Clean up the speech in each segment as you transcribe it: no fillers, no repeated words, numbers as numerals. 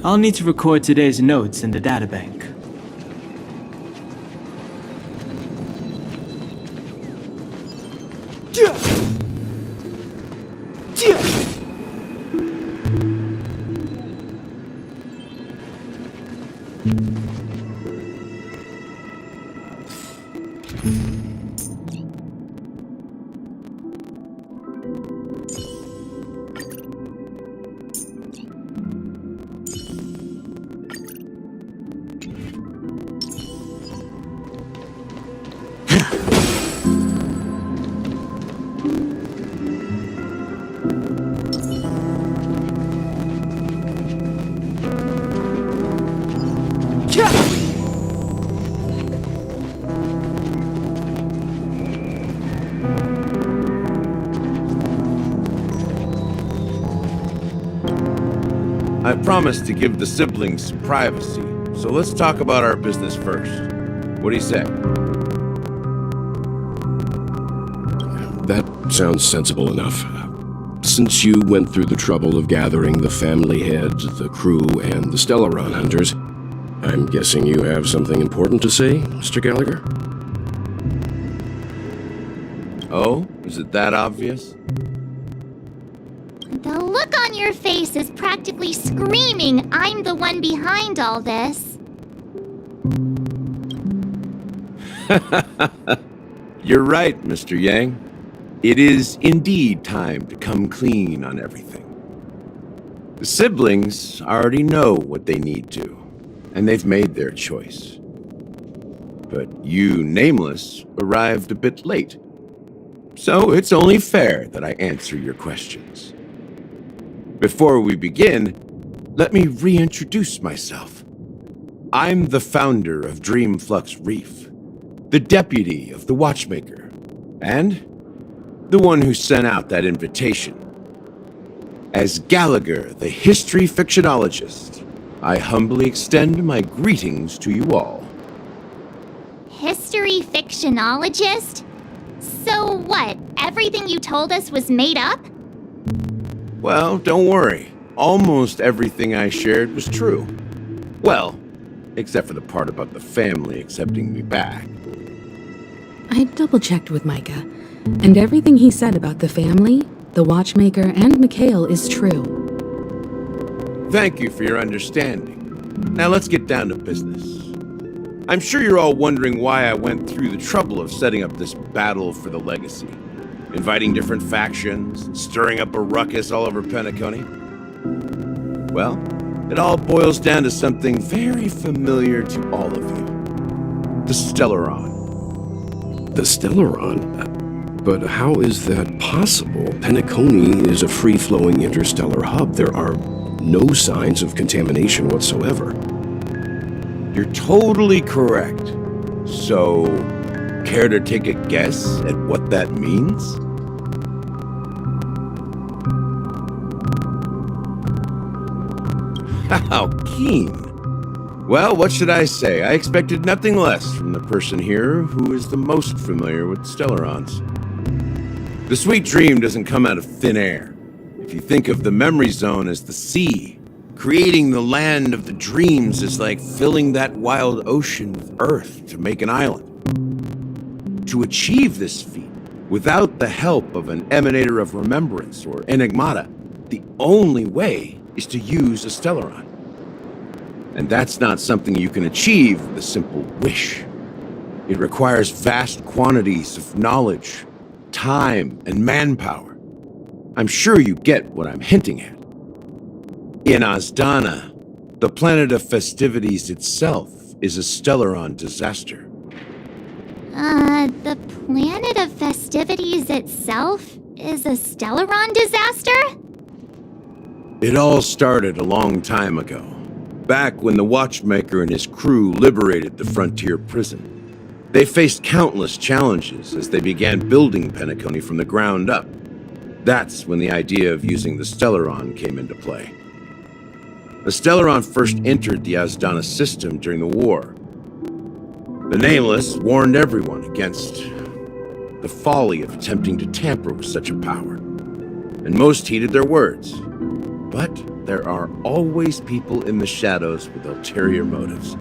I'll need to record today's notes in the databank. I promised to give the siblings some privacy, so let's talk about our business first. What do you say? That sounds sensible enough. Since you went through the trouble of gathering the family heads, the crew, and the Stellaron hunters, I'm guessing you have something important to say, Mr. Gallagher? Oh, is it that obvious? The look on your face is practically screaming, I'm the one behind all this. You're right, Mr. Yang. It is indeed time to come clean on everything. The siblings already know what they need to, and they've made their choice. But you, Nameless, arrived a bit late. So it's only fair that I answer your questions. Before we begin, let me reintroduce myself. I'm the founder of Dreamflux Reef, the deputy of the Watchmaker, and the one who sent out that invitation. As Gallagher, the history fictionologist, I humbly extend my greetings to you all. History fictionologist? So what, everything you told us was made up? Well, don't worry. Almost everything I shared was true. Well, except for the part about the family accepting me back. I double-checked with Micah, and everything he said about the family, the Watchmaker, and Mikhail is true. Thank you for your understanding. Now let's get down to business. I'm sure you're all wondering why I went through the trouble of setting up this battle for the legacy. Inviting different factions, and stirring up a ruckus all over Penacony. Well, it all boils down to something very familiar to all of you. The Stellaron. The Stellaron? But how is that possible? Penacony is a free-flowing interstellar hub. There are no signs of contamination whatsoever. You're totally correct. So, care to take a guess at what that means? How keen. Well, what should I say? I expected nothing less from the person here who is the most familiar with Stellarons. The sweet dream doesn't come out of thin air. If you think of the memory zone as the sea, creating the land of the dreams is like filling that wild ocean with earth to make an island. To achieve this feat, without the help of an emanator of remembrance or enigmata, the only way is to use a Stellaron. And that's not something you can achieve with a simple wish. It requires vast quantities of knowledge, time, and manpower. I'm sure you get what I'm hinting at. In Azdana, the planet of festivities itself is a Stellaron disaster. The planet of festivities itself is a Stellaron disaster? It all started a long time ago, back when the Watchmaker and his crew liberated the frontier prison. They faced countless challenges as they began building Penacony from the ground up. That's when the idea of using the Stellaron came into play. The Stellaron first entered the Azdana system during the war. The Nameless warned everyone against the folly of attempting to tamper with such a power, and most heeded their words. But there are always people in the shadows with ulterior motives.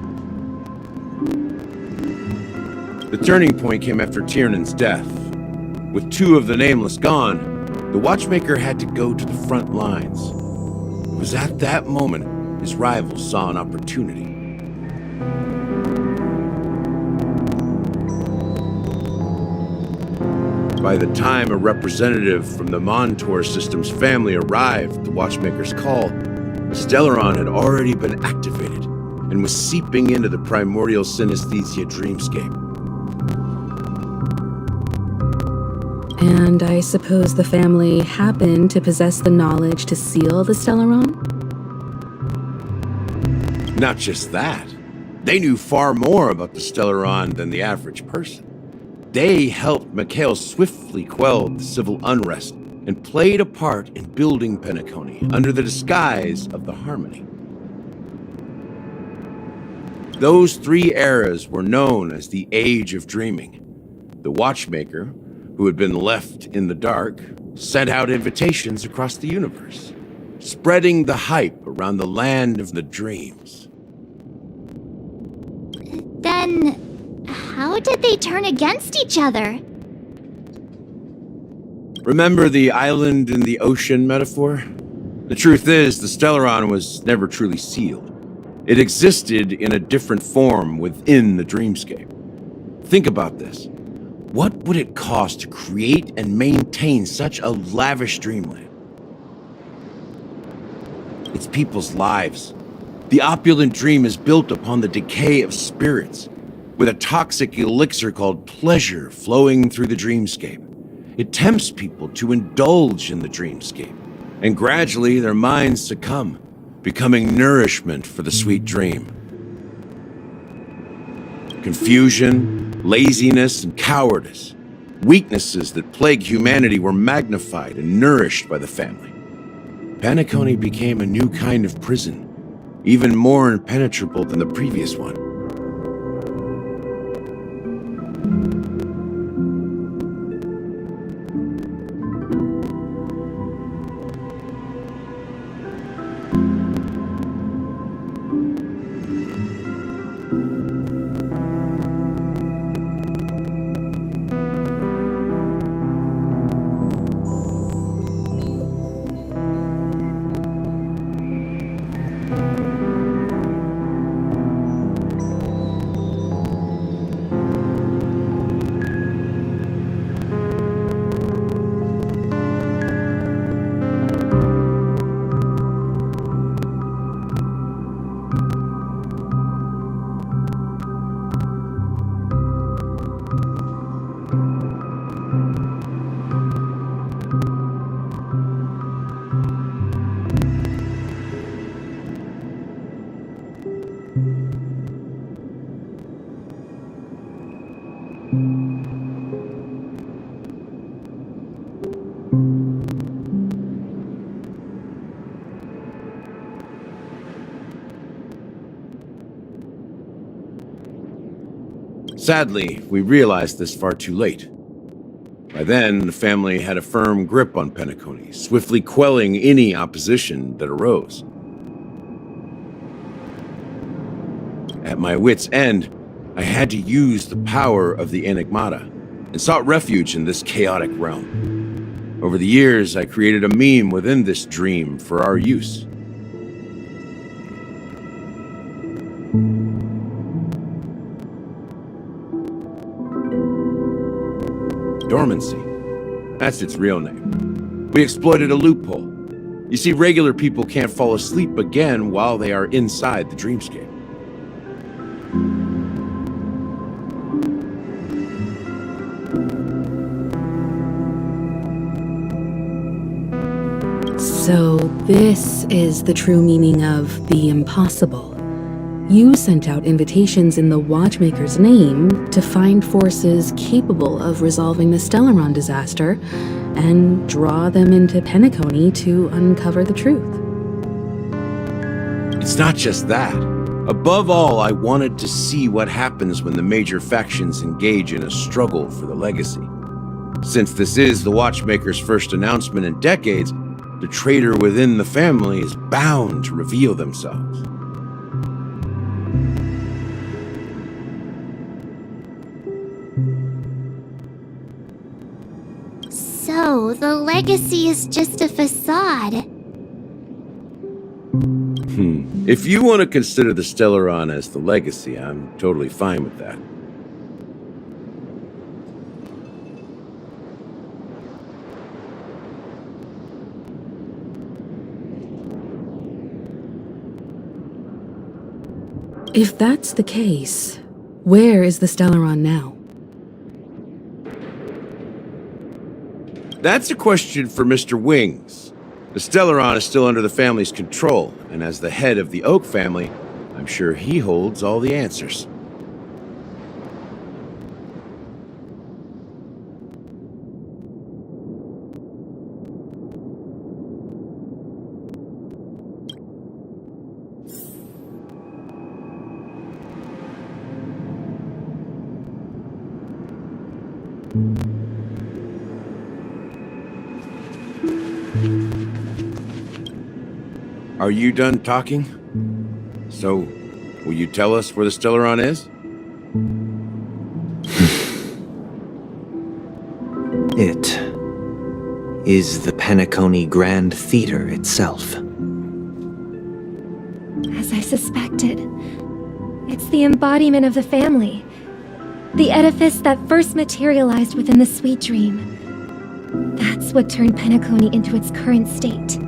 The turning point came after Tiernan's death. With 2 of the Nameless gone, the Watchmaker had to go to the front lines. It was at that moment his rivals saw an opportunity. By the time a representative from the Montour Systems family arrived at the Watchmaker's call, Stellaron had already been activated and was seeping into the primordial synesthesia dreamscape. And I suppose the family happened to possess the knowledge to seal the Stellaron? Not just that. They knew far more about the Stellaron than the average person. They helped Mikhail swiftly quell the civil unrest and played a part in building Penacony under the disguise of the Harmony. Those 3 eras were known as the Age of Dreaming. The Watchmaker, who had been left in the dark, sent out invitations across the universe, spreading the hype around the land of the dreams. Then, how did they turn against each other? Remember the island in the ocean metaphor? The truth is, the Stellaron was never truly sealed. It existed in a different form within the dreamscape. Think about this. What would it cost to create and maintain such a lavish dreamland? It's people's lives. The opulent dream is built upon the decay of spirits, with a toxic elixir called pleasure flowing through the dreamscape. It tempts people to indulge in the dreamscape, and gradually their minds succumb, becoming nourishment for the sweet dream. Confusion, laziness, and cowardice, weaknesses that plague humanity, were magnified and nourished by the family. Penacony became a new kind of prison, even more impenetrable than the previous one. Sadly, we realized this far too late. By then, the family had a firm grip on Penacony, swiftly quelling any opposition that arose. At my wit's end, I had to use the power of the Enigmata, and sought refuge in this chaotic realm. Over the years, I created a meme within this dream for our use. Dormancy. That's its real name. We exploited a loophole. You see, regular people can't fall asleep again while they are inside the dreamscape. So this is the true meaning of the impossible. You sent out invitations in the Watchmaker's name to find forces capable of resolving the Stellaron disaster and draw them into Penacony to uncover the truth. It's not just that. Above all, I wanted to see what happens when the major factions engage in a struggle for the legacy. Since this is the Watchmaker's first announcement in decades, the traitor within the family is bound to reveal themselves. So, the legacy is just a facade. If you want to consider the Stellaron as the legacy, I'm totally fine with that. If that's the case, where is the Stellaron now? That's a question for Mr. Wings. The Stellaron is still under the family's control, and as the head of the Oak family, I'm sure he holds all the answers. Are you done talking? So, will you tell us where the Stellaron is? It is the Penacony Grand Theater itself. As I suspected, it's the embodiment of the family. The edifice that first materialized within the Sweet Dream. That's what turned Penacony into its current state.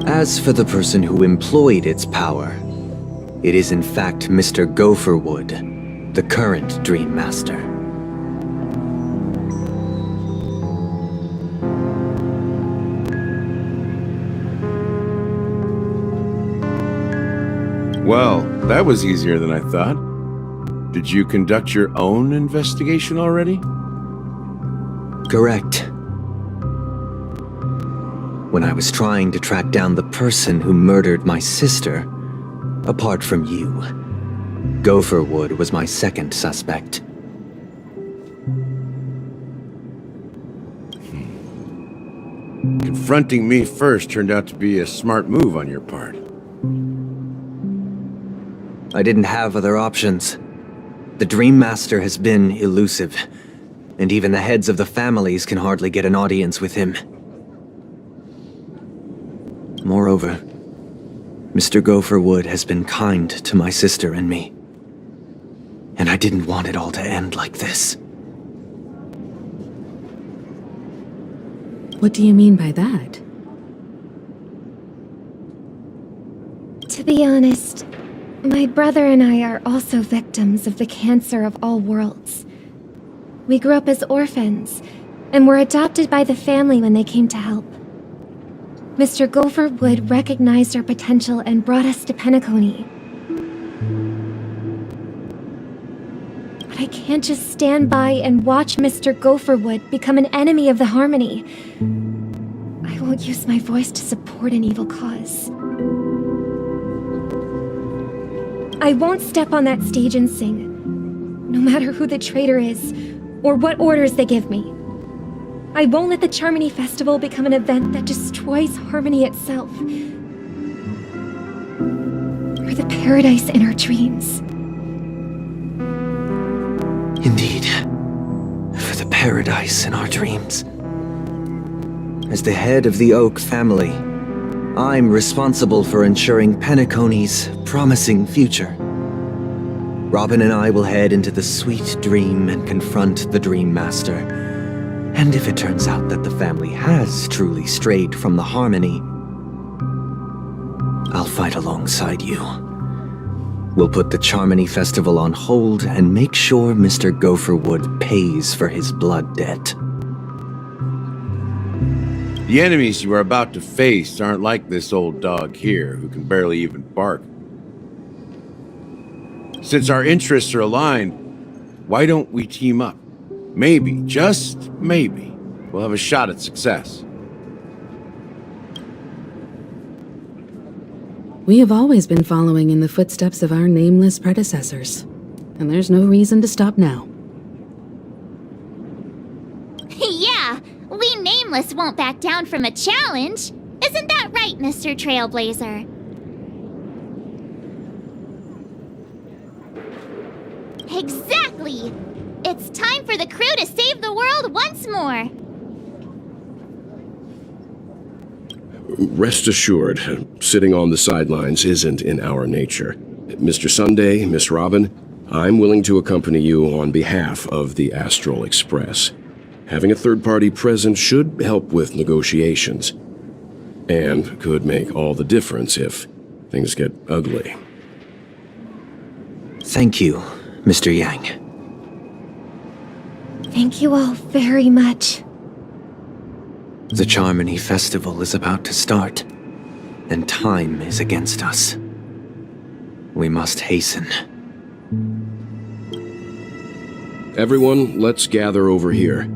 As for the person who employed its power, it is in fact Mr. Gopherwood, the current Dream Master. Well, that was easier than I thought. Did you conduct your own investigation already? Correct. When I was trying to track down the person who murdered my sister, apart from you, Gopherwood was my second suspect. Confronting me first turned out to be a smart move on your part. I didn't have other options. The Dream Master has been elusive, and even the heads of the families can hardly get an audience with him. Moreover, Mr. Gopherwood has been kind to my sister and me. And I didn't want it all to end like this. What do you mean by that? To be honest, my brother and I are also victims of the cancer of all worlds. We grew up as orphans, and were adopted by the family when they came to help. Mr. Gopherwood recognized our potential and brought us to Penacony. But I can't just stand by and watch Mr. Gopherwood become an enemy of the Harmony. I won't use my voice to support an evil cause. I won't step on that stage and sing, no matter who the traitor is, or what orders they give me. I won't let the Charmony Festival become an event that destroys Harmony itself. Or the paradise in our dreams. Indeed, for the paradise in our dreams. As the head of the Oak family, I'm responsible for ensuring Penacony's promising future. Robin and I will head into the Sweet Dream and confront the Dream Master. And if it turns out that the family has truly strayed from the Harmony, I'll fight alongside you. We'll put the Charmony Festival on hold and make sure Mr. Gopherwood pays for his blood debt. The enemies you are about to face aren't like this old dog here, who can barely even bark. Since our interests are aligned, why don't we team up? Maybe, just maybe, we'll have a shot at success. We have always been following in the footsteps of our nameless predecessors, and there's no reason to stop now. Yeah, we nameless Nameless won't back down from a challenge. Isn't that right, Mr. Trailblazer? Exactly! It's time for the crew to save the world once more! Rest assured, sitting on the sidelines isn't in our nature. Mr. Sunday, Miss Robin, I'm willing to accompany you on behalf of the Astral Express. Having a third party present should help with negotiations, and could make all the difference if things get ugly. Thank you, Mr. Yang. Thank you all very much. The Charmony Festival is about to start, and time is against us. We must hasten. Everyone, let's gather over here.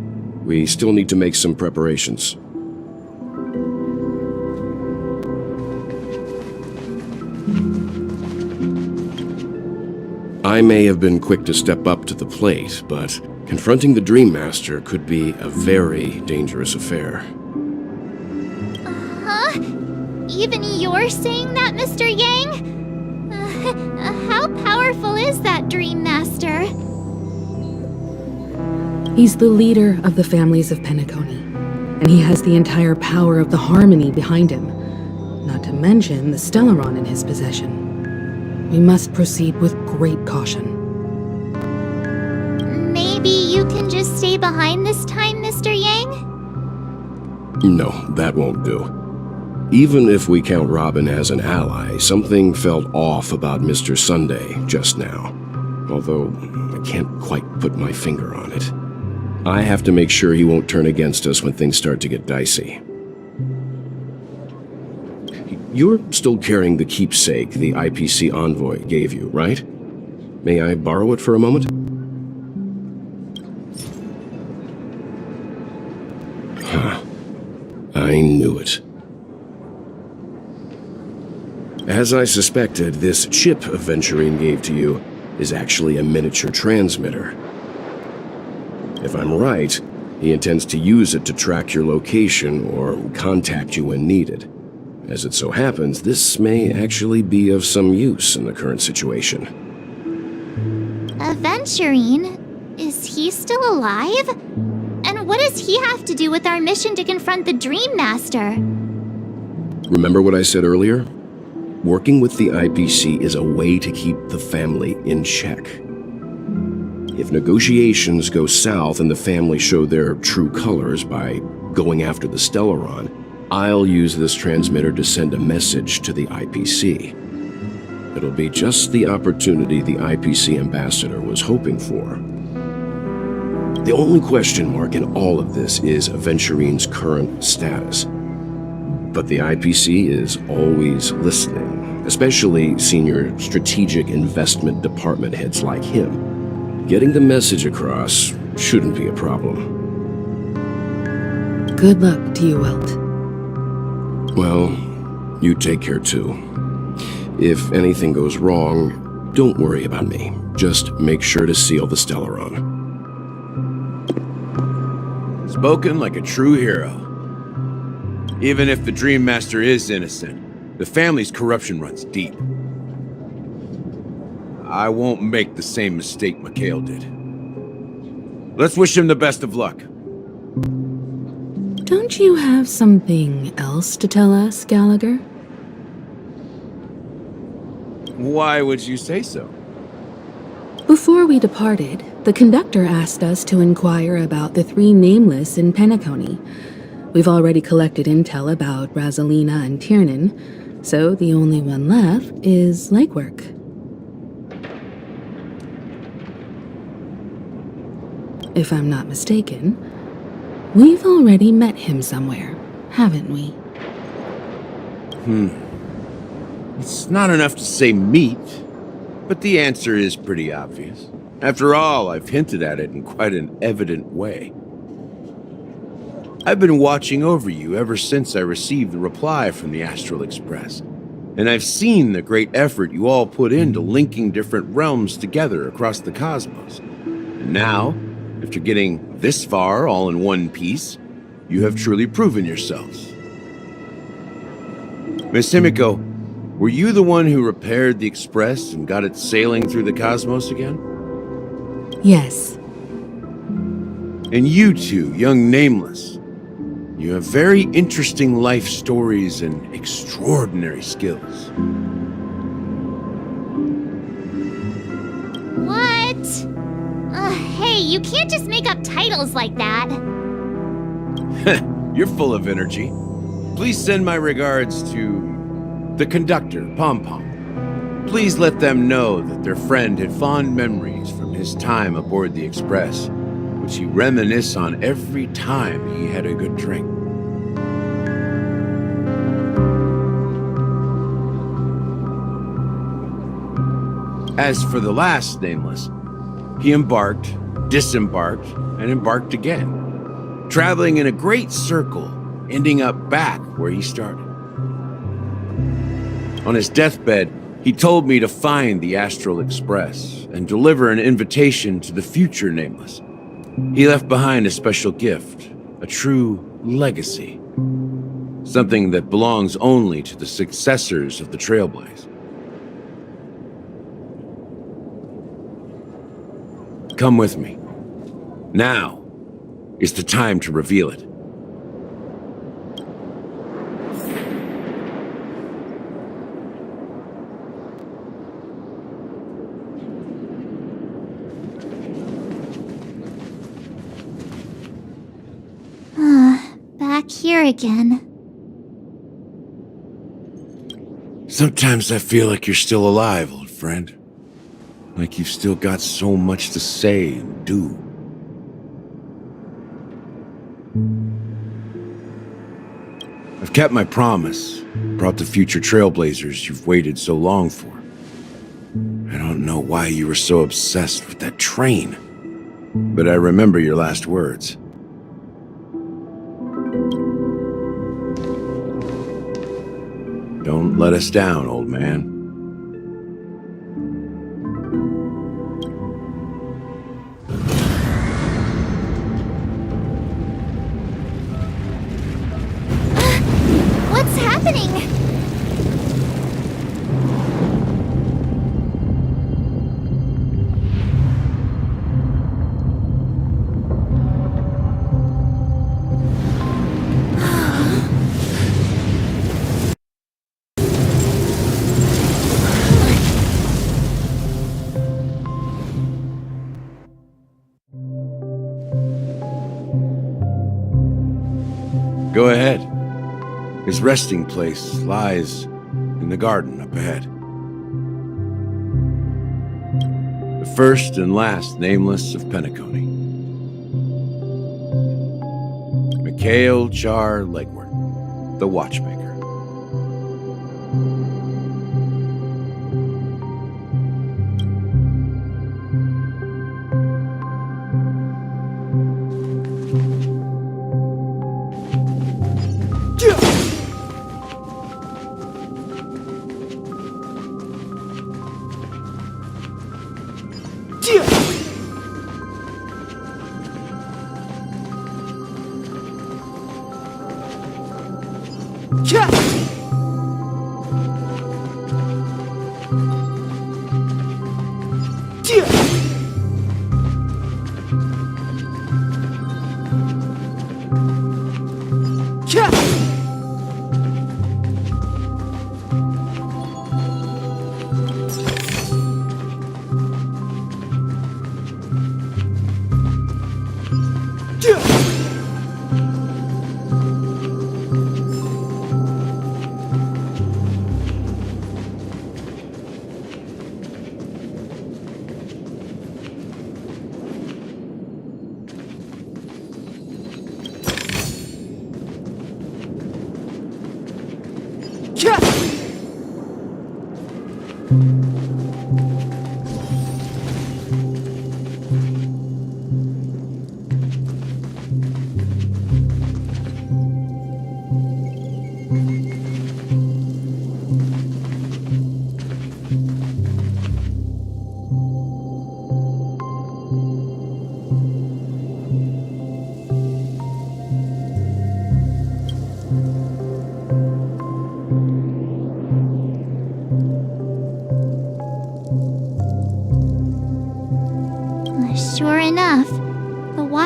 We still need to make some preparations. I may have been quick to step up to the plate, but confronting the Dream Master could be a very dangerous affair. Huh? Even you're saying that, Mr. Yang? How powerful is that Dream Master? He's the leader of the families of Penacony, and he has the entire power of the Harmony behind him, not to mention the Stellaron in his possession. We must proceed with great caution. Maybe you can just stay behind this time, Mr. Yang? No, that won't do. Even if we count Robin as an ally, something felt off about Mr. Sunday just now. Although, I can't quite put my finger on it. I have to make sure he won't turn against us when things start to get dicey. You're still carrying the keepsake the IPC envoy gave you, right? May I borrow it for a moment? Huh. I knew it. As I suspected, this chip Aventurine gave to you is actually a miniature transmitter. If I'm right, he intends to use it to track your location or contact you when needed. As it so happens, this may actually be of some use in the current situation. Aventurine? Is he still alive? And what does he have to do with our mission to confront the Dream Master? Remember what I said earlier? Working with the IPC is a way to keep the family in check. If negotiations go south and the family show their true colors by going after the Stellaron, I'll use this transmitter to send a message to the IPC. It'll be just the opportunity the IPC ambassador was hoping for. The only question mark in all of this is Aventurine's current status. But the IPC is always listening, especially senior strategic investment department heads like him. Getting the message across shouldn't be a problem. Good luck to you, Welt. Well, you take care too. If anything goes wrong, don't worry about me. Just make sure to seal the Stellaron. Spoken like a true hero. Even if the Dream Master is innocent, the family's corruption runs deep. I won't make the same mistake Mikhail did. Let's wish him the best of luck. Don't you have something else to tell us, Gallagher? Why would you say so? Before we departed, the conductor asked us to inquire about the 3 nameless in Penacony. We've already collected intel about Razalina and Tiernan, so the only one left is legwork. If I'm not mistaken, we've already met him somewhere, haven't we? It's not enough to say meet, but the answer is pretty obvious. After all, I've hinted at it in quite an evident way. I've been watching over you ever since I received the reply from the Astral Express, and I've seen the great effort you all put into linking different realms together across the cosmos. And now, after getting this far all in one piece, you have truly proven yourselves. Miss Himiko, were you the one who repaired the Express and got it sailing through the cosmos again? Yes. And you two, young Nameless, you have very interesting life stories and extraordinary skills. What? Hey, you can't just make up titles like that. You're full of energy. Please send my regards to the conductor, Pom Pom. Please let them know that their friend had fond memories from his time aboard the Express, which he reminisced on every time he had a good drink. As for the last Nameless, he embarked, disembarked, and embarked again, traveling in a great circle, ending up back where he started. On his deathbed, he told me to find the Astral Express and deliver an invitation to the future Nameless. He left behind a special gift, a true legacy, something that belongs only to the successors of the Trailblaze. Come with me. Now is the time to reveal it. Back here again. Sometimes I feel like you're still alive, old friend. Like you've still got so much to say and do. I've kept my promise, brought the future Trailblazers you've waited so long for. I don't know why you were so obsessed with that train, but I remember your last words. Don't let us down, old man. What's happening? Go ahead. His resting place lies in the garden up ahead. The first and last Nameless of Penacony. Mikhail Char Legward, the Watchmaker.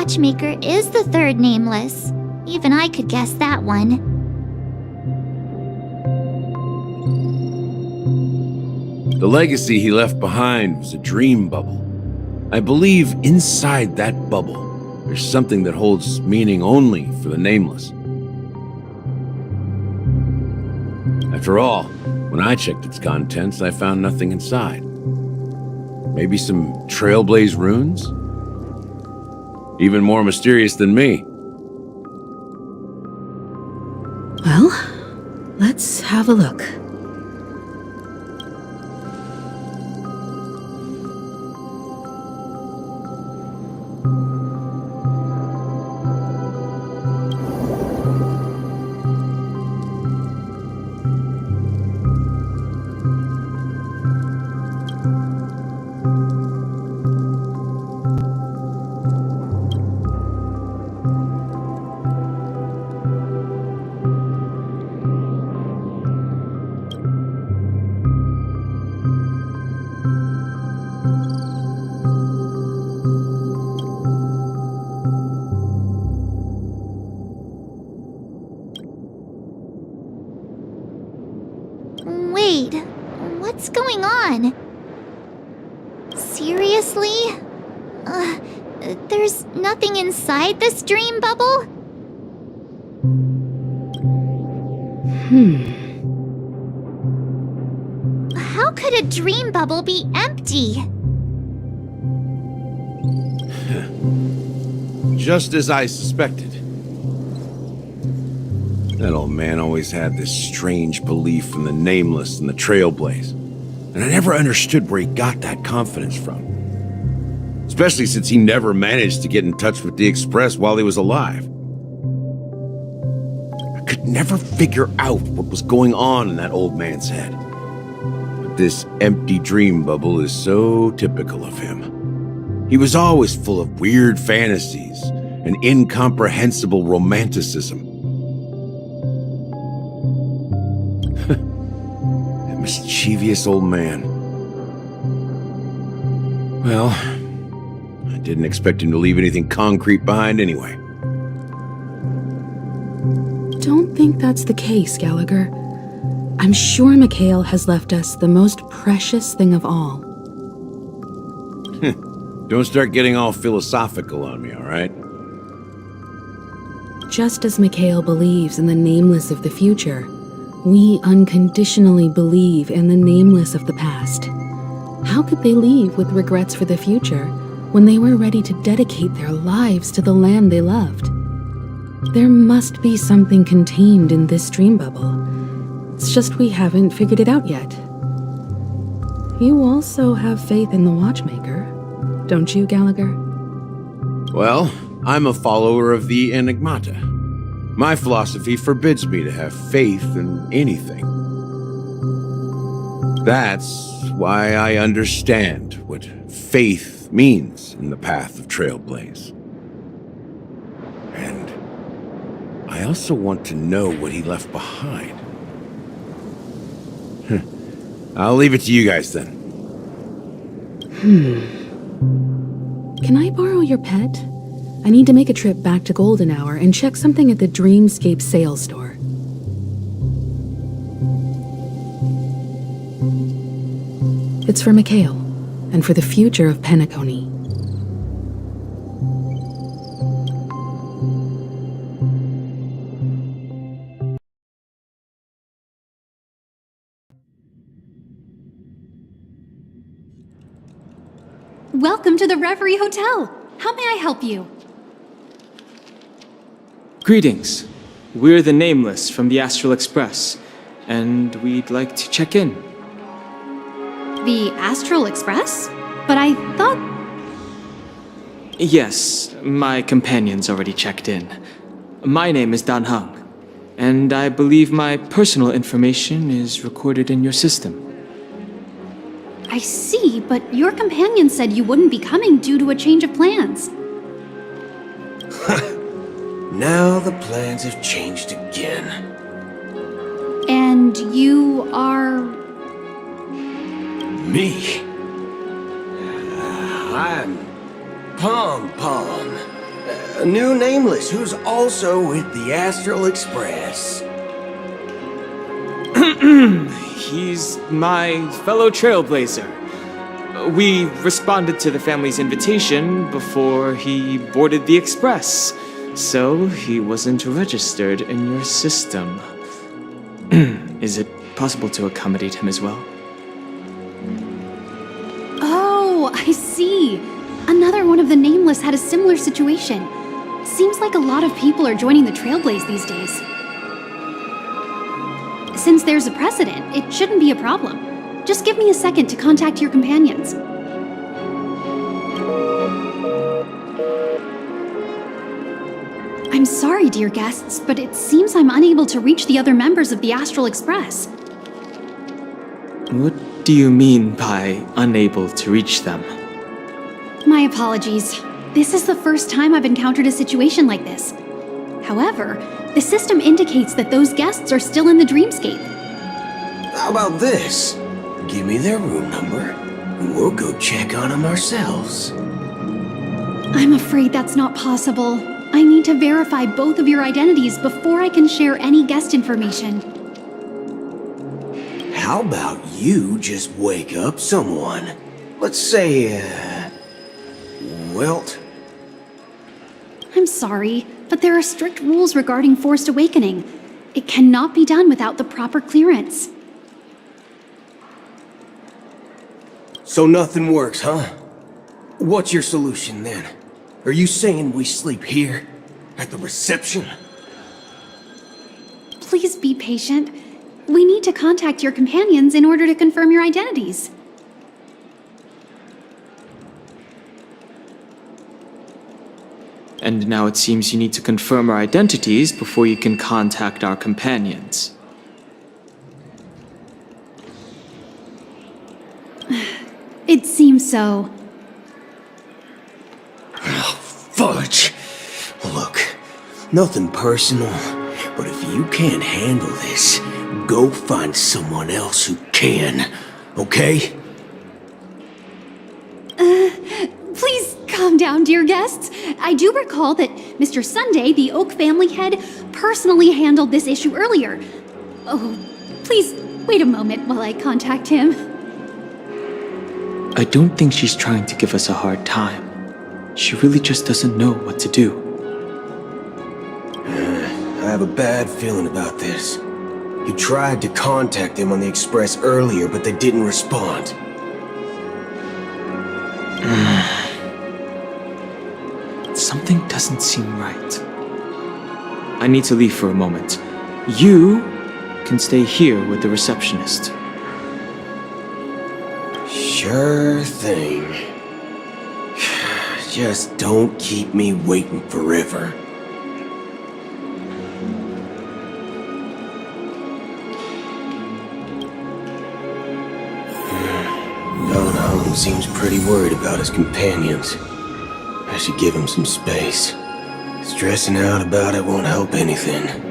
watchmaker is the third nameless. Even I could guess that one. The legacy he left behind was a dream bubble. I believe inside that bubble, there's something that holds meaning only for the nameless. After all, when I checked its contents, I found nothing inside. Maybe some Trailblaze runes? Even more mysterious than me. Well, let's have a look. Wait, what's going on? Seriously? There's nothing inside this dream bubble? How could a dream bubble be empty? Just as I suspected. That old man always had this strange belief in the nameless and the Trailblaze, and I never understood where he got that confidence from. Especially since he never managed to get in touch with the Express while he was alive. I could never figure out what was going on in that old man's head. But this empty dream bubble is so typical of him. He was always full of weird fantasies and incomprehensible romanticism. That mischievous old man. Well, I didn't expect him to leave anything concrete behind anyway. Don't think that's the case, Gallagher. I'm sure Mikhail has left us the most precious thing of all. Don't start getting all philosophical on me, all right? Just as Mikhail believes in the nameless of the future, we unconditionally believe in the nameless of the past. How could they leave with regrets for the future when they were ready to dedicate their lives to the land they loved? There must be something contained in this dream bubble. It's just we haven't figured it out yet. You also have faith in the watchmaker, don't you, Gallagher? Well, I'm a follower of the Enigmata. My philosophy forbids me to have faith in anything. That's why I understand what faith means in the path of Trailblaze. And I also want to know what he left behind. I'll leave it to you guys then. Can I borrow your pet? I need to make a trip back to Golden Hour and check something at the Dreamscape sales store. It's for Mikhail, and for the future of Penacony. Welcome to the Reverie Hotel. How may I help you? Greetings. We're the Nameless from the Astral Express, and we'd like to check in. The Astral Express? But I thought... Yes, my companion's already checked in. My name is Dan Hung, and I believe my personal information is recorded in your system. I see, but your companion said you wouldn't be coming due to a change of plans. Now the plans have changed again. And you are... Me? I'm Pom Pom. A new nameless who's also with the Astral Express. He's my fellow trailblazer. We responded to the family's invitation before he boarded the express, so he wasn't registered in your system. Is it possible to accommodate him as well? Oh, I see. Another one of the Nameless had a similar situation. Seems like a lot of people are joining the Trailblaze these days. Since there's a precedent, it shouldn't be a problem. Just give me a second to contact your companions. I'm sorry, dear guests, but it seems I'm unable to reach the other members of the Astral Express. What do you mean by unable to reach them? My apologies. This is the first time I've encountered a situation like this. However, the system indicates that those guests are still in the dreamscape. How about this? Give me their room number, and we'll go check on them ourselves. I'm afraid that's not possible. I need to verify both of your identities before I can share any guest information. How about you just wake up someone? Let's say, Welt? I'm sorry, but there are strict rules regarding forced awakening. It cannot be done without the proper clearance. So nothing works, huh? What's your solution then? Are you saying we sleep here? At the reception? Please be patient. We need to contact your companions in order to confirm your identities. And now it seems you need to confirm our identities before you can contact our companions. It seems so. Fudge! Look, nothing personal, but if you can't handle this, go find someone else who can, okay? Please calm down, dear guests. I do recall that Mr. Sunday, the Oak family head, personally handled this issue earlier. Oh, please wait a moment while I contact him. I don't think she's trying to give us a hard time. She really just doesn't know what to do. I have a bad feeling about this. You tried to contact them on the Express earlier, but they didn't respond. Something doesn't seem right. I need to leave for a moment. You can stay here with the receptionist. Sure thing. Just don't keep me waiting forever. Don seems pretty worried about his companions. I should give him some space. Stressing out about it won't help anything.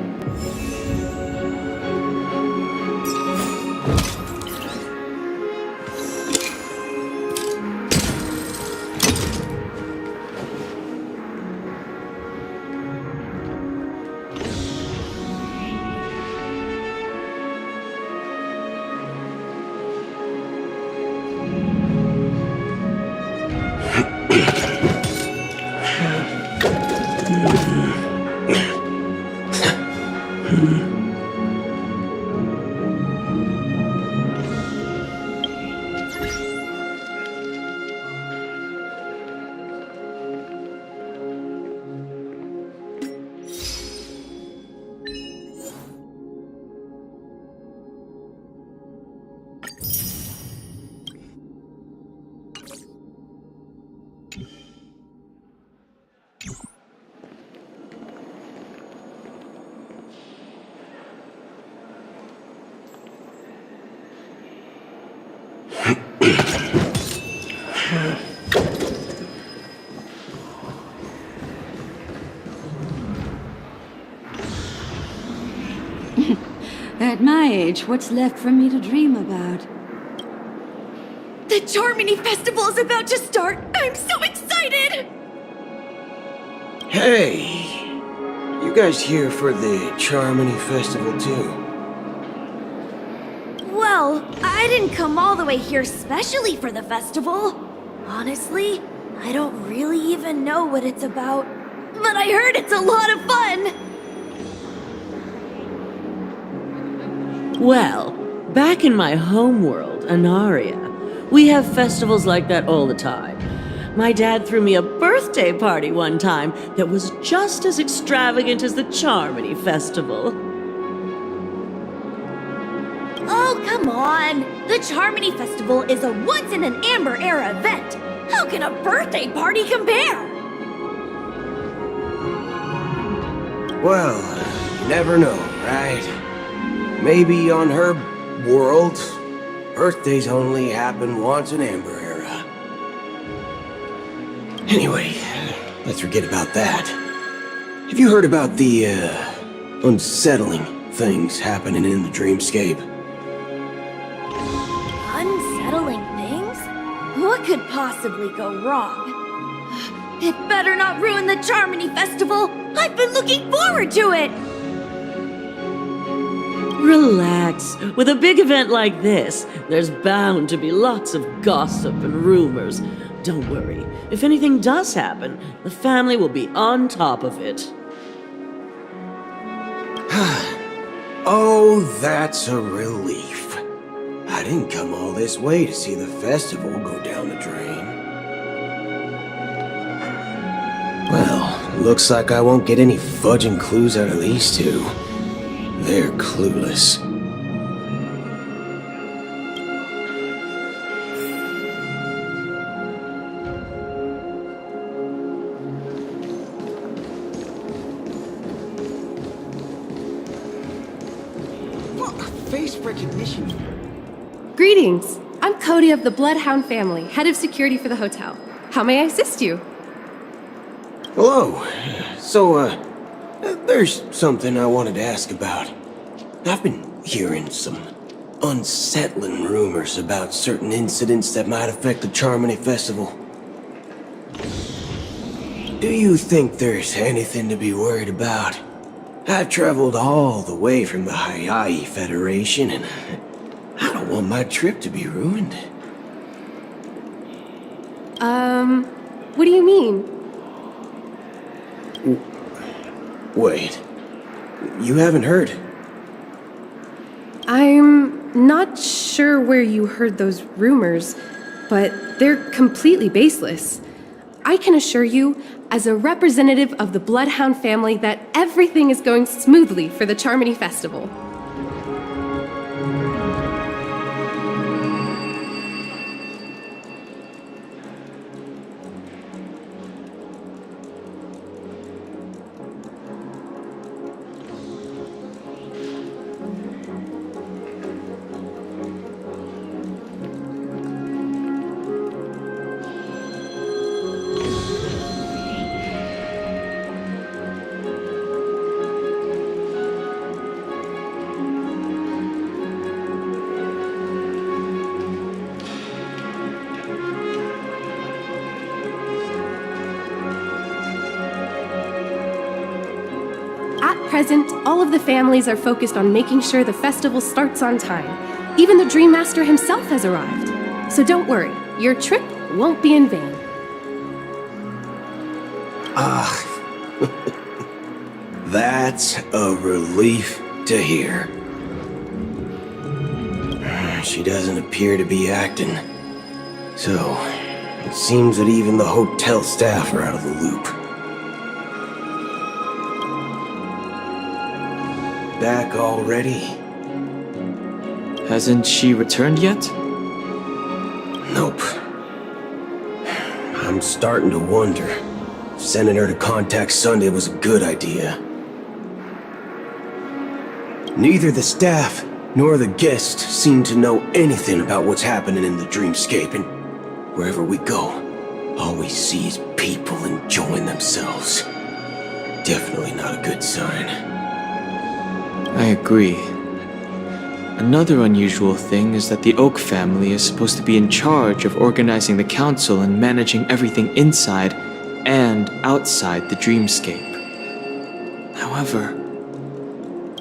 At my age, what's left for me to dream about? The Charmony Festival is about to start! I'm so excited! Hey, you guys here for the Charmony Festival too? Well, I didn't come all the way here specially for the festival. Honestly, I don't really even know what it's about. But I heard it's a lot of fun! Well, back in my homeworld, Anaria, we have festivals like that all the time. My dad threw me a birthday party one time that was just as extravagant as the Charmony Festival. Oh, come on! The Charmony Festival is a once-in-an-Amber-era event! How can a birthday party compare? Well, you never know, right? Maybe on her world, birthdays only happen once in Amber Era. Anyway, let's forget about that. Have you heard about the, unsettling things happening in the dreamscape? Unsettling things? What could possibly go wrong? It better not ruin the Charmony Festival! I've been looking forward to it! Relax. With a big event like this, there's bound to be lots of gossip and rumors. Don't worry. If anything does happen, the family will be on top of it. Oh, that's a relief. I didn't come all this way to see the festival go down the drain. Well, looks like I won't get any fudging clues out of these two. They're clueless. Face recognition. Greetings! I'm Cody of the Bloodhound family, head of security for the hotel. How may I assist you? Hello. So, there's something I wanted to ask about. I've been hearing some unsettling rumors about certain incidents that might affect the Charmony Festival. Do you think there's anything to be worried about? I've traveled all the way from the Hayaii Federation, and I don't want my trip to be ruined. What do you mean? Wait. You haven't heard? I'm not sure where you heard those rumors, but they're completely baseless. I can assure you, as a representative of the Bloodhound family, that everything is going smoothly for the Charmony Festival. At present, all of the families are focused on making sure the festival starts on time. Even the Dream Master himself has arrived. So don't worry, your trip won't be in vain. That's a relief to hear. She doesn't appear to be acting. So, it seems that even the hotel staff are out of the loop. Back already? Hasn't she returned yet? Nope. I'm starting to wonder if sending her to contact Sunday was a good idea. Neither the staff nor the guests seem to know anything about what's happening in the dreamscape, and wherever we go, all we see is people enjoying themselves. Definitely not a good sign. I agree. Another unusual thing is that the Oak family is supposed to be in charge of organizing the council and managing everything inside and found outside the dreamscape. However,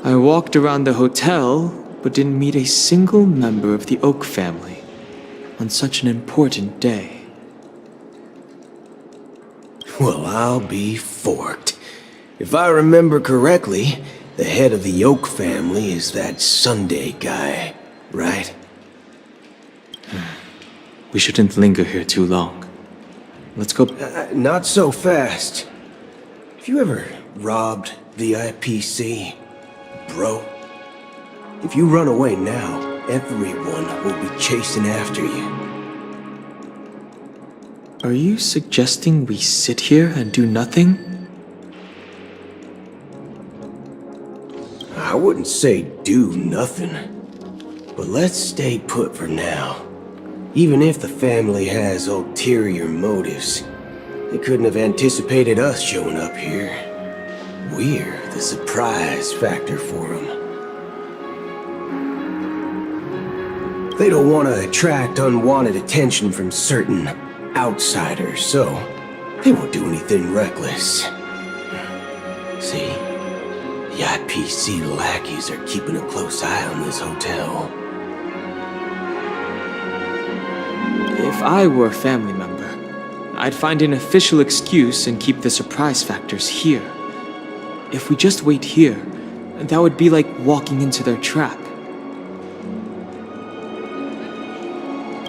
I walked around the hotel, but didn't meet a single member of the Oak family on such an important day. Well, I'll be forked. If I remember correctly, the head of the Oak family is that Sunday guy, right? We shouldn't linger here too long. Let's go. Not so fast. Have you ever robbed the IPC, bro? If you run away now, everyone will be chasing after you. Are you suggesting we sit here and do nothing? I wouldn't say do nothing, but let's stay put for now. Even if the family has ulterior motives, they couldn't have anticipated us showing up here. We're the surprise factor for them. They don't want to attract unwanted attention from certain outsiders, so they won't do anything reckless. See, the IPC lackeys are keeping a close eye on this hotel. If I were a family member, I'd find an official excuse and keep the surprise factors here. If we just wait here, that would be like walking into their trap.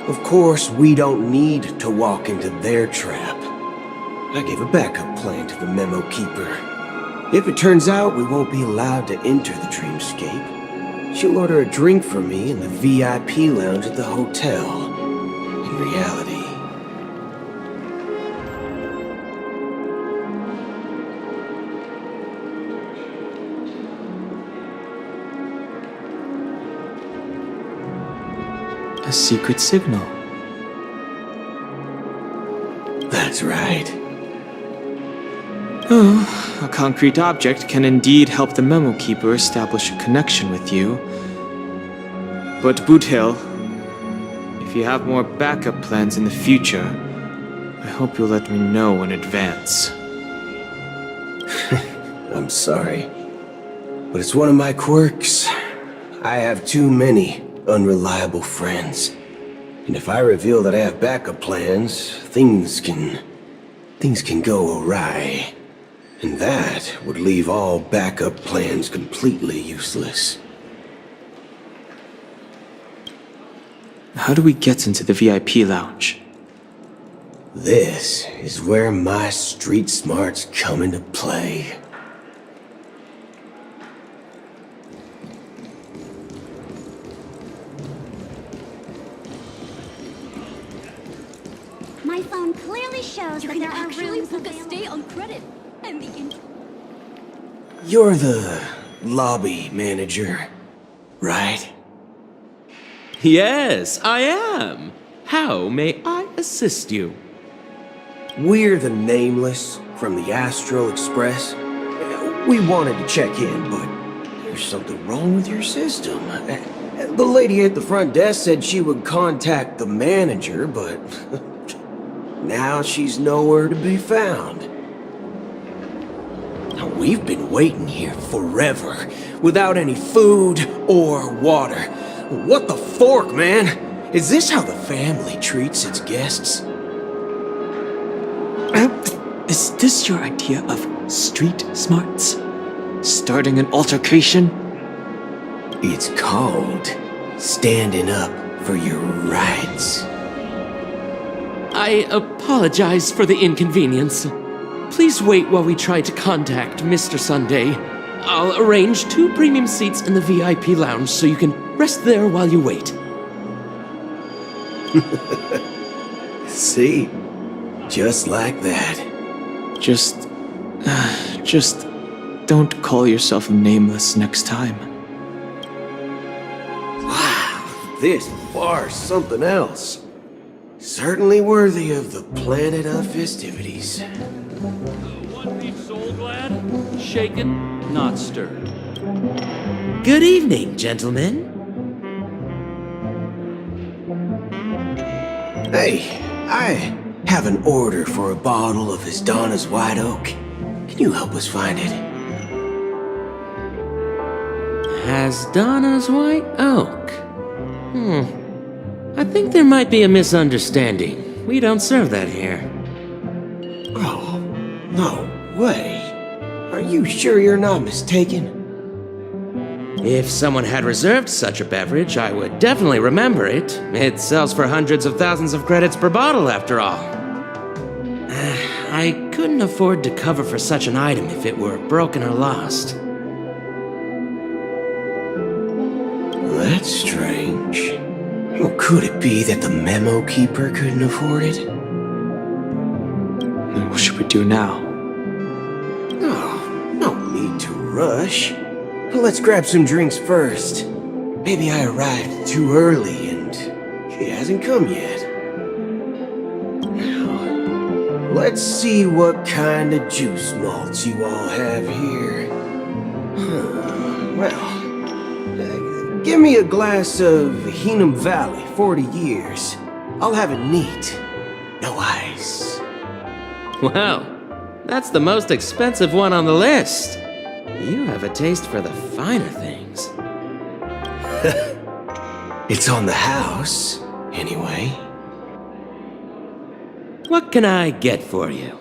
Of course, we don't need to walk into their trap. I gave a backup plan to the memo keeper. If it turns out we won't be allowed to enter the dreamscape, she'll order a drink for me in the VIP lounge at the hotel. In reality, A secret signal. That's right. Oh, a concrete object can indeed help the memo keeper establish a connection with you. But Boothill, if you have more backup plans in the future, I hope you'll let me know in advance. I'm sorry, but it's one of my quirks. I have too many unreliable friends. And if I reveal that I have backup plans, things can go awry. And that would leave all backup plans completely useless. How do we get into the VIP lounge? This is where my street smarts come into play. My phone clearly shows that there are rooms book a stay on credit. And the You're the lobby manager, right? Yes, I am. How may I assist you? We're the Nameless from the Astral Express. We wanted to check in, but there's something wrong with your system. The lady at the front desk said she would contact the manager, but now she's nowhere to be found. Now, we've been waiting here forever, without any food or water. What the fork, man? Is this how the family treats its guests? Is this your idea of street smarts? Starting an altercation? It's called standing up for your rights. I apologize for the inconvenience. Please wait while we try to contact Mr. Sunday. I'll arrange 2 premium seats in the VIP lounge so you can rest there while you wait. See? Just like that. Just don't call yourself Nameless next time. Wow, this bar's something else. Certainly worthy of the planet of festivities. One deep soul glad, shaken, not stirred. Good evening, gentlemen. Hey, have an order for a bottle of his Donna's White Oak. Can you help us find it? Has Donna's White Oak? I think there might be a misunderstanding. We don't serve that here. Oh, no way. Are you sure you're not mistaken? If someone had reserved such a beverage, I would definitely remember it. It sells for hundreds of thousands of credits per bottle, after all. I couldn't afford to cover for such an item if it were broken or lost. That's strange. Well, could it be that the memo keeper couldn't afford it? Then what should we do now? Oh, no need to rush. Let's grab some drinks first. Maybe I arrived too early and she hasn't come yet. Now, let's see what kind of juice malts you all have here. Well, give me a glass of Heenum Valley, 40 years. I'll have it neat. No ice. Wow, that's the most expensive one on the list. You have a taste for the finer things. It's on the house, anyway. What can I get for you?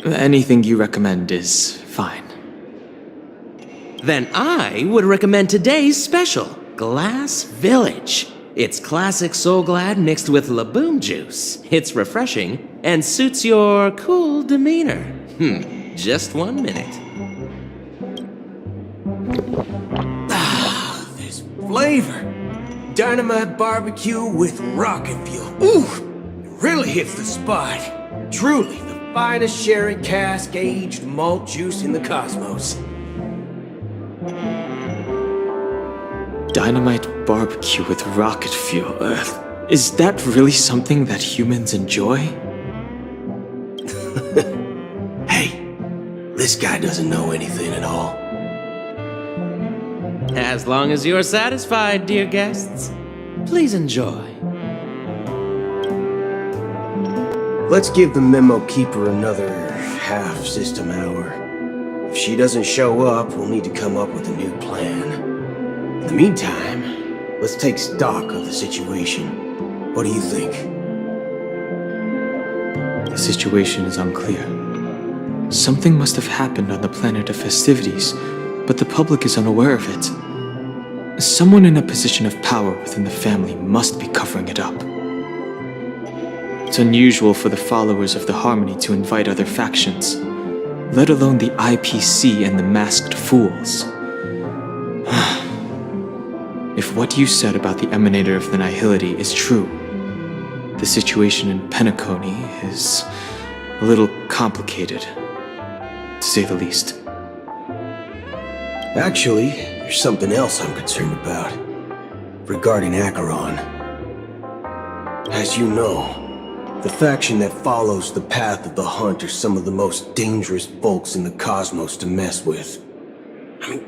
Anything you recommend is fine. Then I would recommend today's special, Glass Village. It's classic Soul Glad mixed with Laboom juice. It's refreshing and suits your cool demeanor. Just 1 minute. This flavor. Dynamite barbecue with rocket fuel. Ooh, it really hits the spot. Truly the finest sherry cask aged malt juice in the cosmos. Dynamite barbecue with rocket fuel. Is that really something that humans enjoy? Hey, this guy doesn't know anything at all. As long as you're satisfied, dear guests, please enjoy. Let's give the memo keeper another half system hour. If she doesn't show up, we'll need to come up with a new plan. In the meantime, let's take stock of the situation. What do you think? The situation is unclear. Something must have happened on the planet of festivities, but the public is unaware of it. Someone in a position of power within the family must be covering it up. It's unusual for the followers of the Harmony to invite other factions, let alone the IPC and the Masked Fools. If what you said about the Emanator of the Nihility is true, the situation in Penacony is a little complicated, to say the least. Actually, there's something else I'm concerned about. Regarding Acheron. As you know, the faction that follows the path of the Hunt are some of the most dangerous folks in the cosmos to mess with. I mean,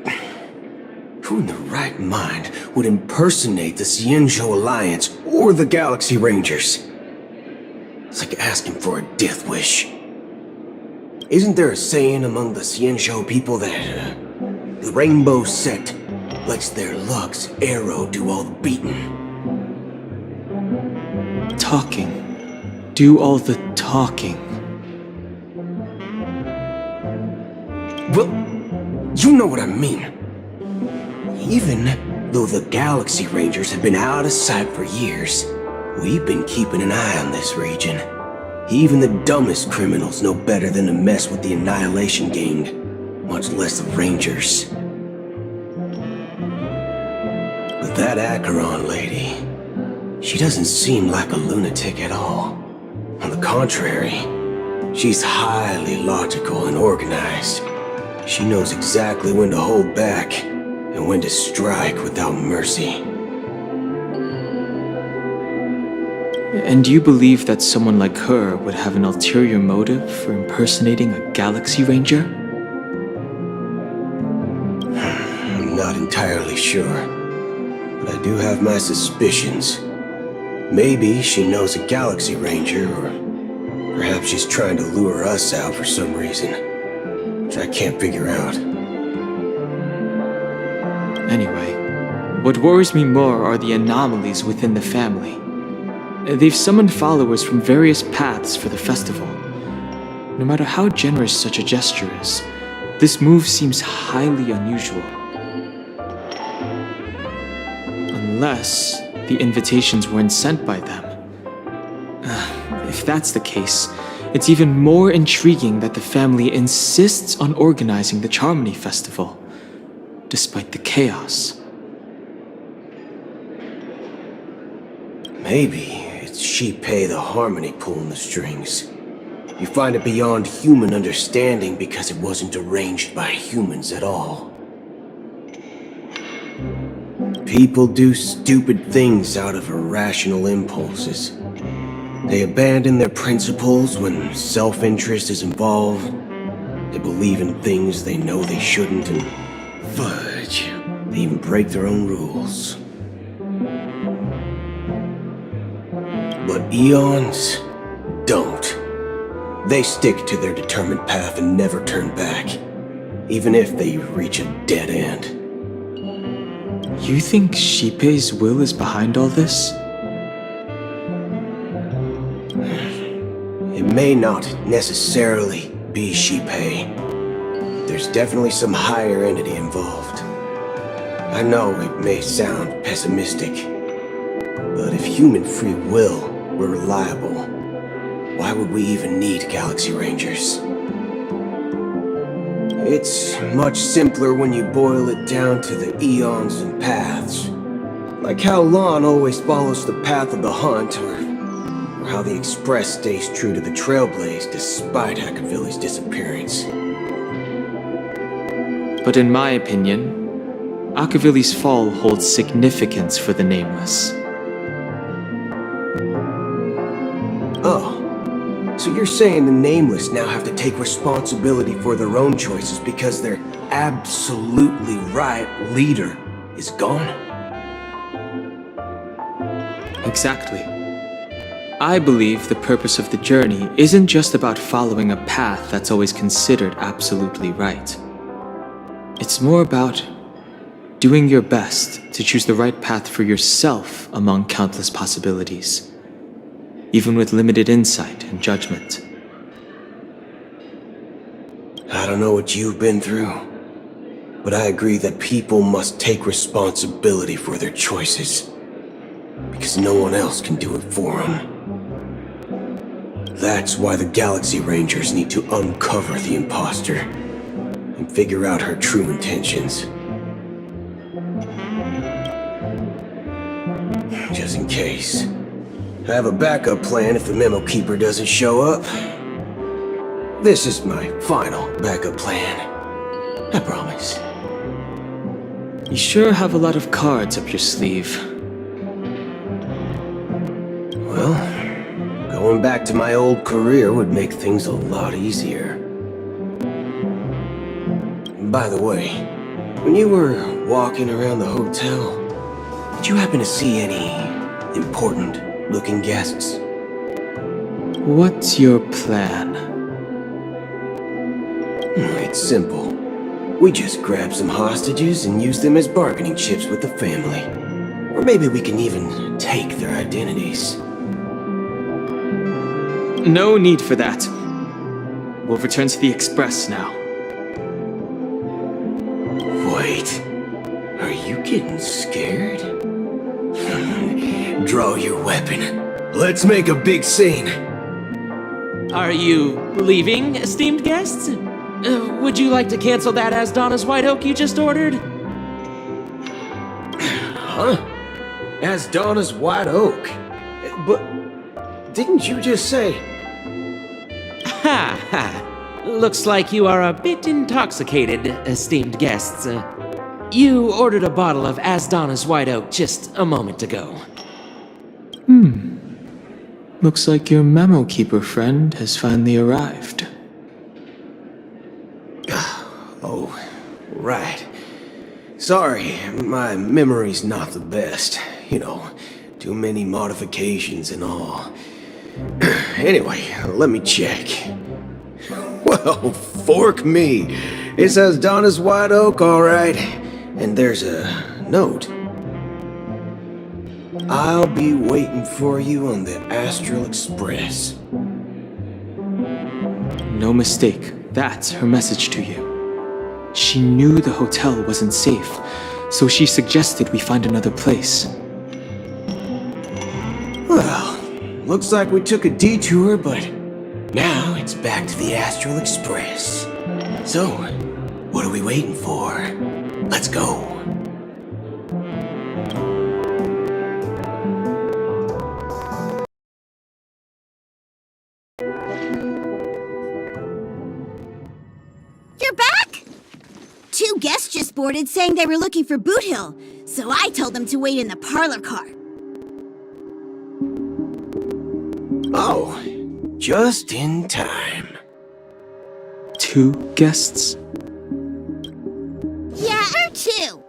who in their right mind would impersonate the Cienjo Alliance or the Galaxy Rangers? It's like asking for a death wish. Isn't there a saying among the Cienjo people that the Rainbow Sect lets their Lux arrow do all the beating? Talking. Do all the talking. Well, you know what I mean. Even though the Galaxy Rangers have been out of sight for years, we've been keeping an eye on this region. Even the dumbest criminals know better than to mess with the Annihilation Gang, much less the Rangers. But that Acheron lady, she doesn't seem like a lunatic at all. On the contrary, she's highly logical and organized. She knows exactly when to hold back and when to strike without mercy. And you believe that someone like her would have an ulterior motive for impersonating a Galaxy Ranger? I'm not entirely sure, but I do have my suspicions. Maybe she knows a Galaxy Ranger, or perhaps she's trying to lure us out for some reason, which I can't figure out. Anyway, what worries me more are the anomalies within the family. They've summoned followers from various paths for the festival. No matter how generous such a gesture is, this move seems highly unusual. Unless the invitations weren't sent by them. If that's the case, it's even more intriguing that the family insists on organizing the Charmony Festival, despite the chaos. Maybe it's Shi-Pei the Harmony pulling the strings. You find it beyond human understanding because it wasn't arranged by humans at all. People do stupid things out of irrational impulses. They abandon their principles when self-interest is involved. They believe in things they know they shouldn't, and fudge, they even break their own rules. But Eons don't. They stick to their determined path and never turn back, even if they reach a dead end. You think Shi-Pei's will is behind all this? It may not necessarily be Shi-Pei. There's definitely some higher entity involved. I know it may sound pessimistic, but if human free will were reliable, why would we even need Galaxy Rangers? It's much simpler when you boil it down to the eons and paths. Like how Lon always follows the path of the hunt, or how the Express stays true to the Trailblaze despite Akavilli's disappearance. But in my opinion, Akavilli's fall holds significance for the Nameless. Oh. So you're saying the Nameless now have to take responsibility for their own choices because their absolutely right leader is gone? Exactly. I believe the purpose of the journey isn't just about following a path that's always considered absolutely right. It's more about doing your best to choose the right path for yourself among countless possibilities, even with limited insight and judgment. I don't know what you've been through, but I agree that people must take responsibility for their choices, because no one else can do it for them. That's why the Galaxy Rangers need to uncover the imposter and figure out her true intentions. Just in case. I have a backup plan if the Memo Keeper doesn't show up. This is my final backup plan. I promise. You sure have a lot of cards up your sleeve. Well, going back to my old career would make things a lot easier. By the way, when you were walking around the hotel, did you happen to see any important-looking guests? What's your plan? It's simple. We just grab some hostages and use them as bargaining chips with the family. Or maybe we can even take their identities. No need for that. We'll return to the Express now. Wait. Are you getting scared? Draw your weapon. Let's make a big scene. Are you leaving, esteemed guests? Would you like to cancel that Asdana's White Oak you just ordered? Huh? Asdana's White Oak? But didn't you just say... Ha ha! Looks like you are a bit intoxicated, esteemed guests. You ordered a bottle of Asdana's White Oak just a moment ago. Looks like your Memo Keeper friend has finally arrived. Oh, right. Sorry, my memory's not the best. You know, Too many modifications and all. Anyway, let me check. Well, fork me. It says Donna's White Oak, alright. And there's a note. I'll be waiting for you on the Astral Express. No mistake. That's her message to you. She knew the hotel wasn't safe, so she suggested we find another place. Well, looks like we took a detour, but now it's back to the Astral Express. So, what are we waiting for? Let's go. You're back? 2 guests just boarded saying they were looking for Boot Hill, so I told them to wait in the parlor car. Oh, just in time. 2 guests? Yeah, or 2.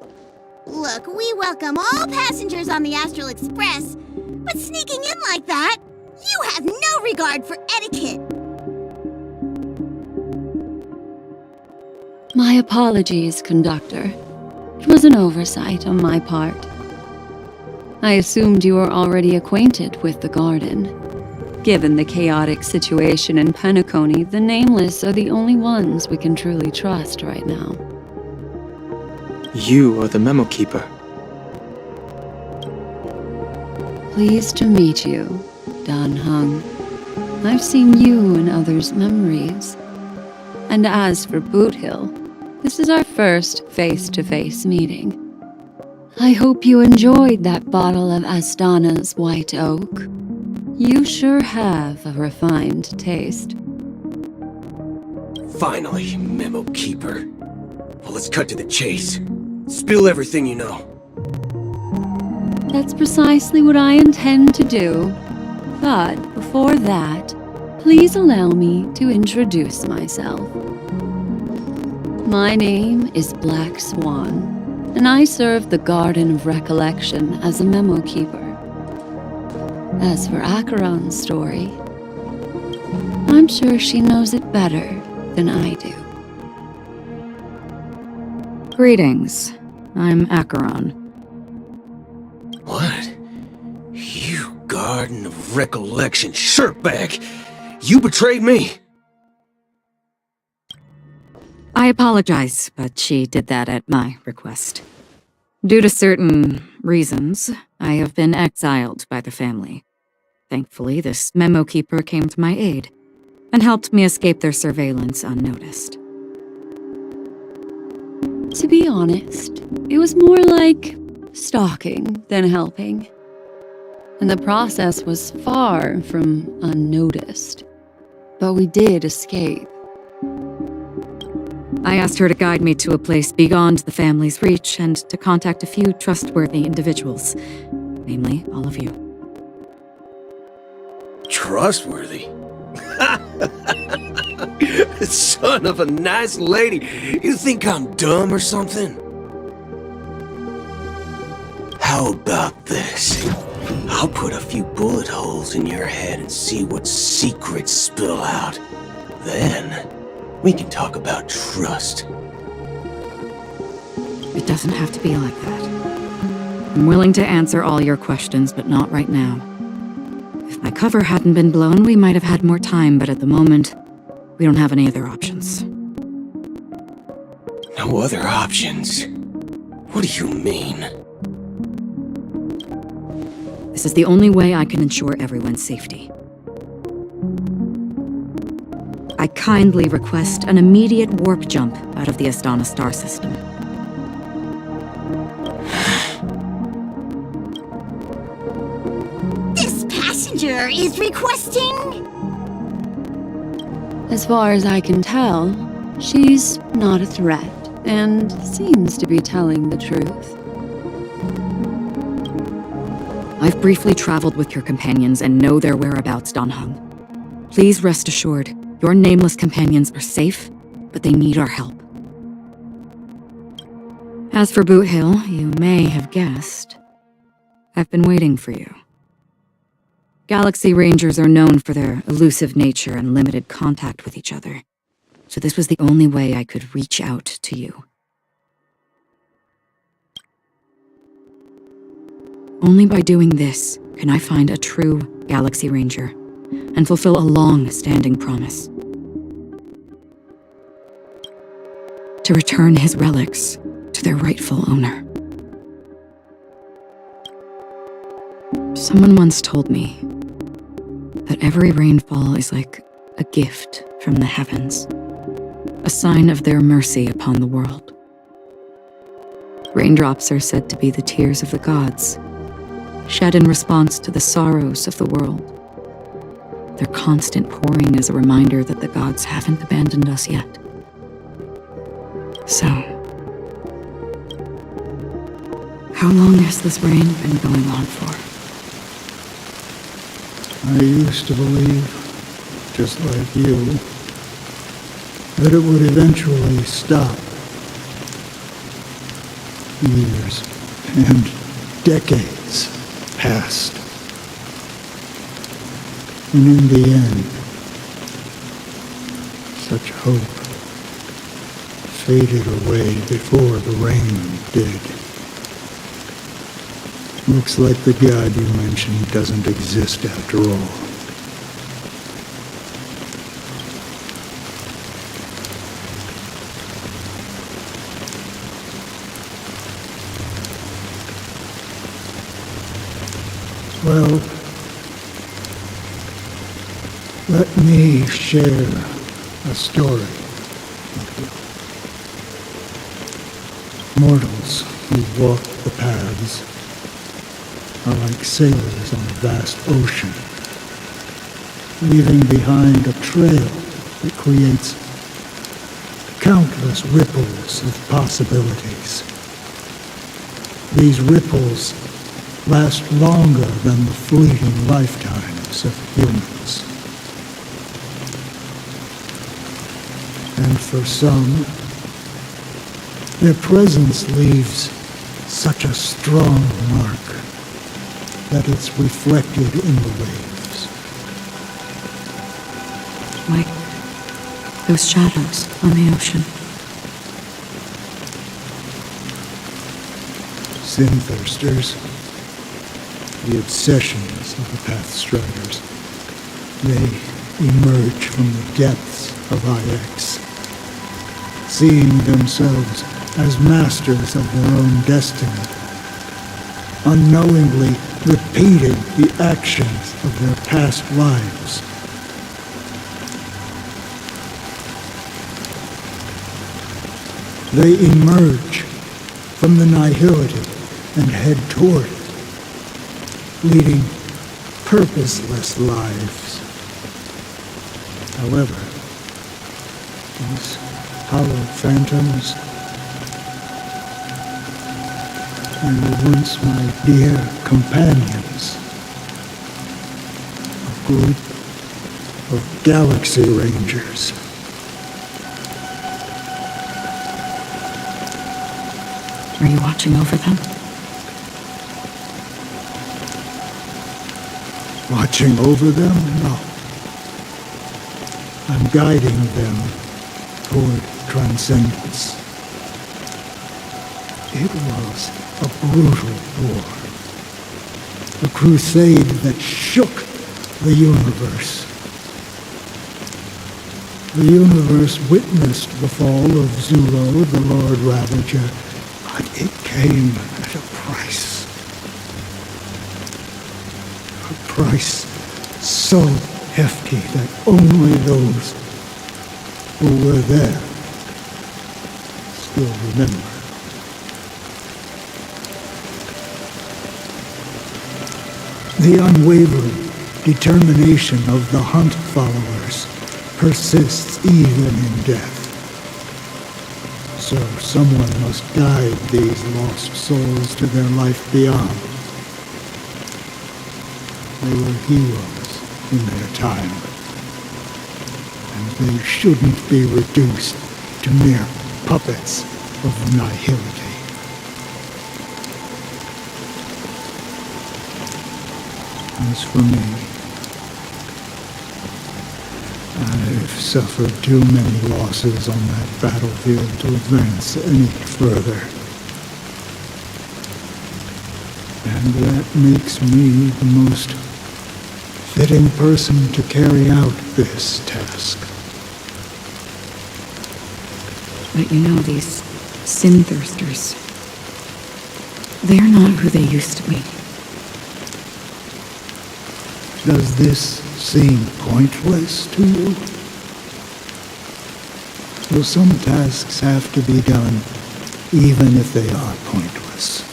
Look, we welcome all passengers on the Astral Express, but sneaking in like that, you have no regard for etiquette. My apologies, conductor. It was an oversight on my part. I assumed you were already acquainted with the garden. Given the chaotic situation in Penacony, the Nameless are the only ones we can truly trust right now. You are the memo keeper. Pleased to meet you, Dan Hung. I've seen you in others' memories. And as for Boot Hill, this is our first face-to-face meeting. I hope you enjoyed that bottle of Astana's White Oak. You sure have a refined taste. Finally, Memo Keeper. Well, let's cut to the chase. Spill everything you know. That's precisely what I intend to do. But before that, please allow me to introduce myself. My name is Black Swan, and I serve the Garden of Recollection as a memo keeper. As for Acheron's story, I'm sure she knows it better than I do. Greetings. I'm Acheron. What? You Garden of Recollection shirtbag! You betrayed me! I apologize, but she did that at my request. Due to certain reasons, I have been exiled by the family. Thankfully, this memo keeper came to my aid and helped me escape their surveillance unnoticed. To be honest, it was more like stalking than helping. And the process was far from unnoticed. But we did escape. I asked her to guide me to a place beyond the family's reach and to contact a few trustworthy individuals, namely all of you. Trustworthy? Son of a nice lady, you think I'm dumb or something? How about this? I'll put a few bullet holes in your head and see what secrets spill out. Then, we can talk about trust. It doesn't have to be like that. I'm willing to answer all your questions, but not right now. If my cover hadn't been blown, we might have had more time, but at the moment, we don't have any other options. No other options? What do you mean? This is the only way I can ensure everyone's safety. I kindly request an immediate warp jump out of the Astana star system. This passenger is requesting... As far as I can tell, she's not a threat and seems to be telling the truth. I've briefly traveled with your companions and know their whereabouts, Dan Hung. Please rest assured, your nameless companions are safe, but they need our help. As for Boot Hill, you may have guessed. I've been waiting for you. Galaxy Rangers are known for their elusive nature and limited contact with each other. So this was the only way I could reach out to you. Only by doing this can I find a true Galaxy Ranger and fulfill a long-standing promise. To return his relics to their rightful owner. Someone once told me that every rainfall is like a gift from the heavens, a sign of their mercy upon the world. Raindrops are said to be the tears of the gods, shed in response to the sorrows of the world. Their constant pouring is a reminder that the gods haven't abandoned us yet. So, how long has this rain been going on for? I used to believe, just like you, that it would eventually stop. Years and decades passed. And in the end, such hope faded away before the rain did. Looks like the god you mentioned doesn't exist after all. Well, let me share a story. Mortals who walk the paths are like sailors on a vast ocean, leaving behind a trail that creates countless ripples of possibilities. These ripples last longer than the fleeting lifetimes of humans. And for some, their presence leaves such a strong mark that it's reflected in the waves. Like those shadows on the ocean. Sin-thirsters, the obsessions of the Pathstriders, they emerge from the depths of IX, seeing themselves as masters of their own destiny, unknowingly repeating the actions of their past lives. They emerge from the nihility and head toward it, leading purposeless lives. However, these hollow phantoms, they were once my dear companions, a group of Galaxy Rangers. Are you watching over them? Watching over them? No. I'm guiding them toward transcendence. It was a brutal war. A crusade that shook the universe. The universe witnessed the fall of Zulo, the Lord Ravager, but it came at a price. A price so hefty that only those who were there still remember. The unwavering determination of the Hunt followers persists even in death. So someone must guide these lost souls to their life beyond. They were heroes in their time, and they shouldn't be reduced to mere puppets of nihility. As for me, I've suffered too many losses on that battlefield to advance any further. And that makes me the most fitting person to carry out this task. But you know, these sin-thirsters, they're not who they used to be. Does this seem pointless to you? Well, some tasks have to be done, even if they are pointless.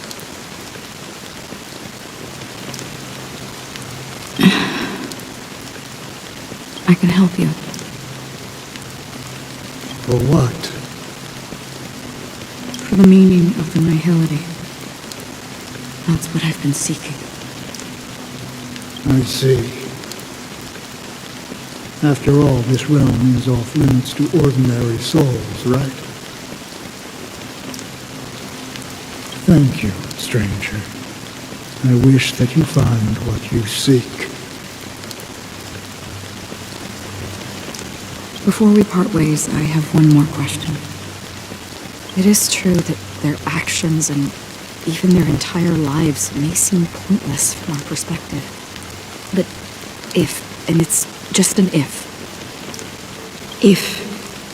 I can help you. For what? For the meaning of the nihility. That's what I've been seeking. I see. After all, this realm is off limits to ordinary souls, right? Thank you, stranger. I wish that you find what you seek. Before we part ways, I have one more question. It is true that their actions and even their entire lives may seem pointless from our perspective. But if, and it's just an if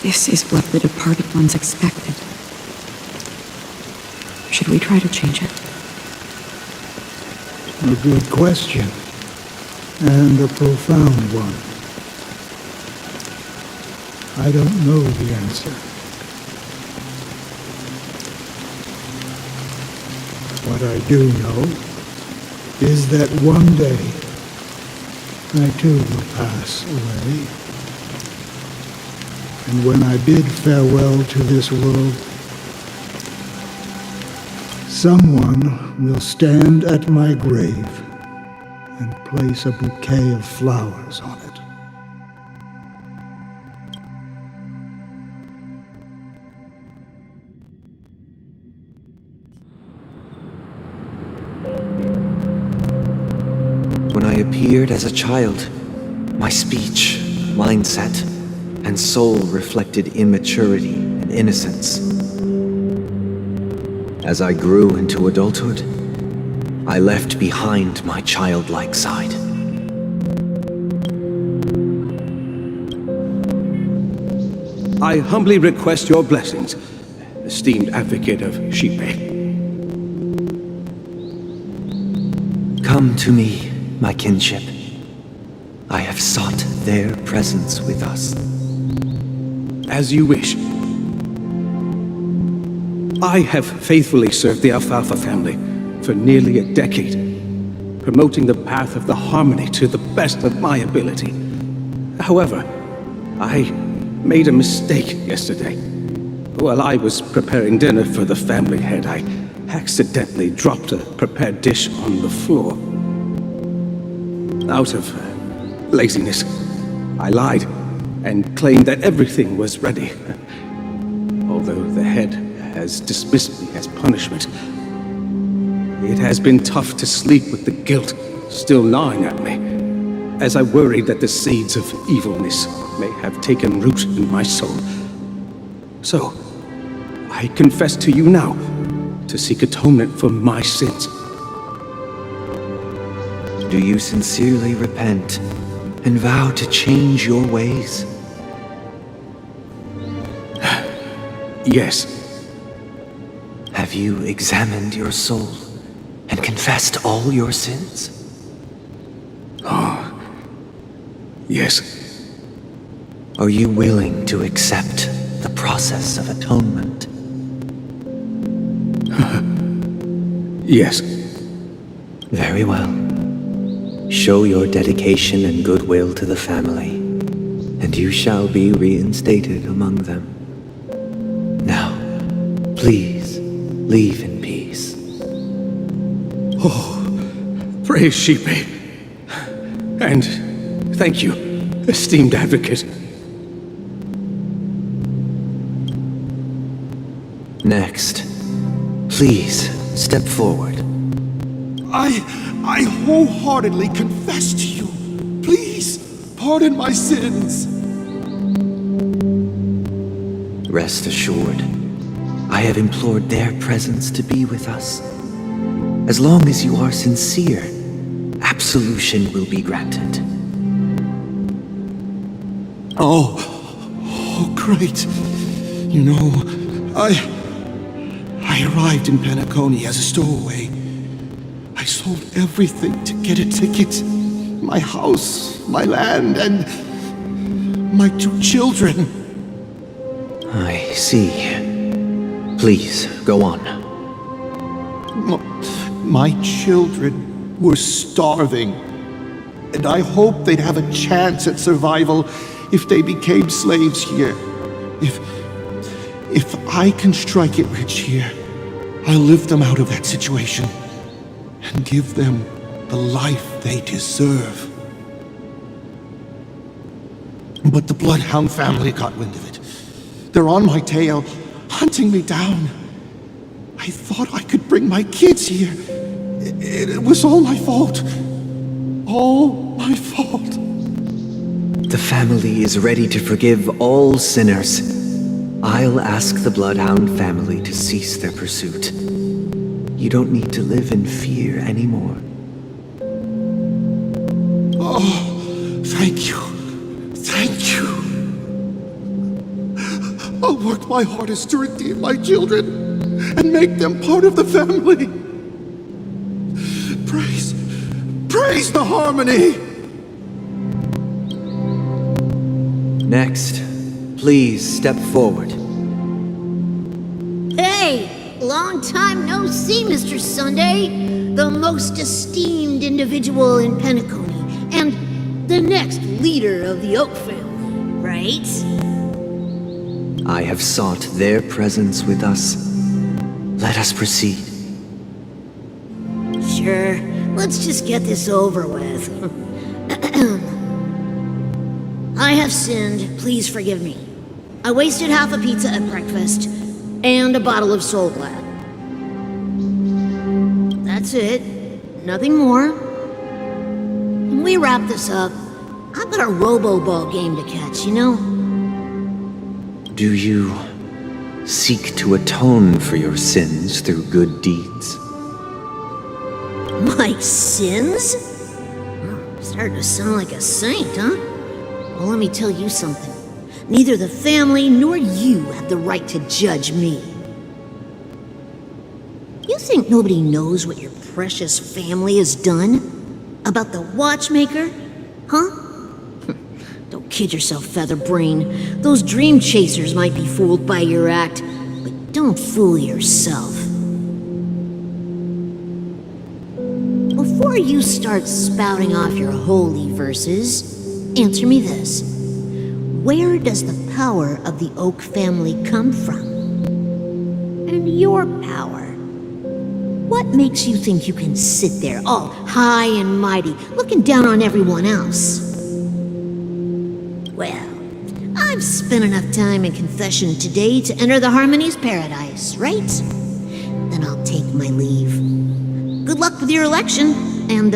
this is what the departed ones expected, should we try to change it? A good question, and a profound one. I don't know the answer. What I do know is that one day I too will pass away. And when I bid farewell to this world, someone will stand at my grave and place a bouquet of flowers on it. When I appeared as a child, my speech, mindset, and soul reflected immaturity and innocence. As I grew into adulthood, I left behind my childlike side. I humbly request your blessings, esteemed advocate of Shipe. Come to me, my kinship. I have sought their presence with us. As you wish. I have faithfully served the Alfalfa family for nearly a decade, promoting the path of the harmony to the best of my ability. However, I made a mistake yesterday. While I was preparing dinner for the family head, I accidentally dropped a prepared dish on the floor. Out of laziness, I lied and claimed that everything was ready. Although the head has dismissed me as punishment, it has been tough to sleep with the guilt still gnawing at me, as I worried that the seeds of evilness may have taken root in my soul. So, I confess to you now to seek atonement for my sins. Do you sincerely repent and vow to change your ways? Yes. Have you examined your soul and confessed all your sins? Oh, yes. Are you willing to accept the process of atonement? Yes. Very well. Show your dedication and goodwill to the family, and you shall be reinstated among them. Now, please, leave in peace. Oh, praise Shipe. And thank you, esteemed advocate. Next, please step forward. I wholeheartedly confess to you. Please, pardon my sins. Rest assured, I have implored their presence to be with us. As long as you are sincere, absolution will be granted. Oh, great. You know, I arrived in Penacony as a stowaway. I sold everything to get a ticket. My house, my land, and my 2 children. I see. Please, go on. My children were starving, and I hoped they'd have a chance at survival if they became slaves here. If I can strike it rich here, I'll lift them out of that situation and give them the life they deserve. But the Bloodhound family got wind of it. They're on my tail, hunting me down. I thought I could bring my kids here. It was all my fault. All my fault. The family is ready to forgive all sinners. I'll ask the Bloodhound family to cease their pursuit. You don't need to live in fear anymore. Oh, thank you. Thank you. I'll work my hardest to redeem my children and make them part of the family. Praise the harmony! Next, please step forward. Hey! Long time no see, Mr. Sunday. The most esteemed individual in Penacony, and the next leader of the Oak family, right? I have sought their presence with us. Let us proceed. Sure. Let's just get this over with. I have sinned. Please forgive me. I wasted half a pizza at breakfast and a bottle of Soul Glad. That's it. Nothing more. When we wrap this up, I've got a Robo-Ball game to catch, you know? Do you seek to atone for your sins through good deeds? My sins? Starting to sound like a saint, huh? Well, let me tell you something. Neither the family nor you have the right to judge me. You think nobody knows what your precious family has done? About the watchmaker? Huh? Don't kid yourself, Featherbrain. Those dream chasers might be fooled by your act, but don't fool yourself. Before you start spouting off your holy verses, answer me this. Where does the power of the Oak family come from? And your power? What makes you think you can sit there all high and mighty, looking down on everyone else? Well, I've spent enough time in confession today to enter the Harmony's paradise, right? Then I'll take my leave. Good luck with your election, and,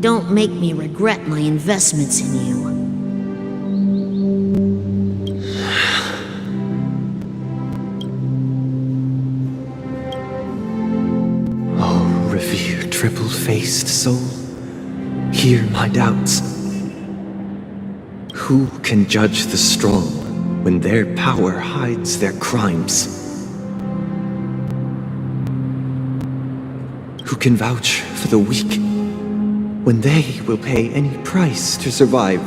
don't make me regret my investments in you. Oh, revered triple-faced soul, hear my doubts. Who can judge the strong when their power hides their crimes? Who can vouch for the weak when they will pay any price to survive?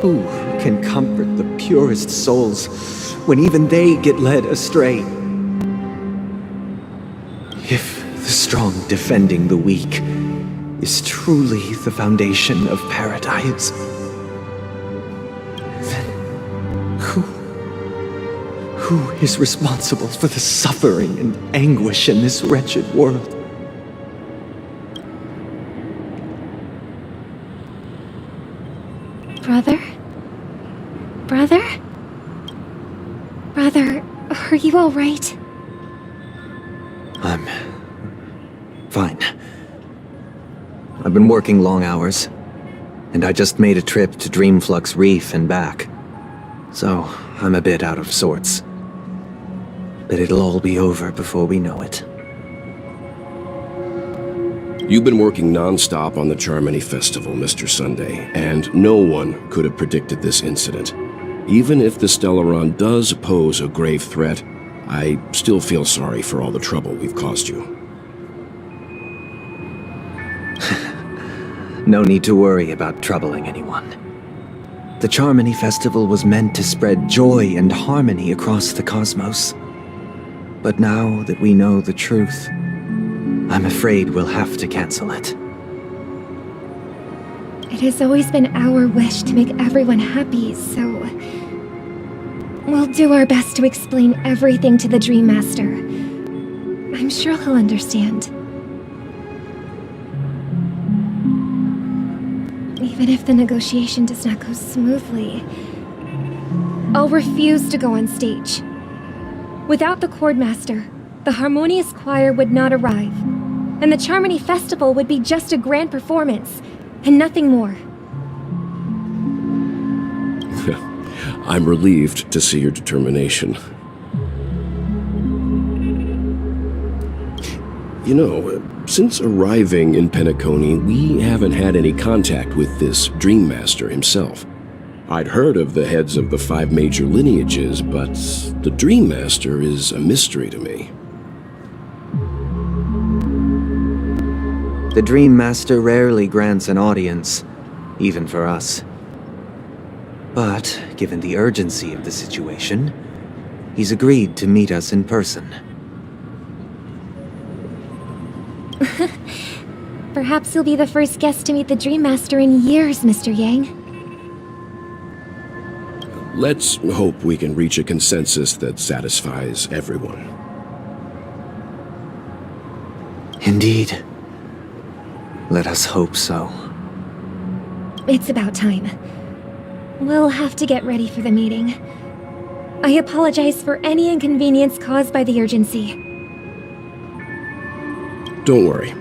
Who can comfort the purest souls when even they get led astray? If the strong defending the weak is truly the foundation of paradise, then who is responsible for the suffering and anguish in this wretched world? Brother? Brother? Brother, are you all right? I'm fine. I've been working long hours. And I just made a trip to Dreamflux Reef and back. So, I'm a bit out of sorts. But it'll all be over before we know it. You've been working non-stop on the Charmony Festival, Mr. Sunday, and no one could have predicted this incident. Even if the Stellaron does pose a grave threat, I still feel sorry for all the trouble we've caused you. No need to worry about troubling anyone. The Charmony Festival was meant to spread joy and harmony across the cosmos. But now that we know the truth, I'm afraid we'll have to cancel it. It has always been our wish to make everyone happy, so... we'll do our best to explain everything to the Dream Master. I'm sure he'll understand. Even if the negotiation does not go smoothly, I'll refuse to go on stage. Without the Chordmaster, the Harmonious Choir would not arrive, and the Charmony Festival would be just a grand performance, and nothing more. I'm relieved to see your determination. You know, since arriving in Penacony, we haven't had any contact with this Dream Master himself. I'd heard of the heads of the 5 major lineages, but the Dream Master is a mystery to me. The Dream Master rarely grants an audience, even for us. But, given the urgency of the situation, he's agreed to meet us in person. Perhaps you'll be the first guest to meet the Dream Master in years, Mr. Yang. Let's hope we can reach a consensus that satisfies everyone. Indeed. Let us hope so. It's about time. We'll have to get ready for the meeting. I apologize for any inconvenience caused by the urgency. Don't worry.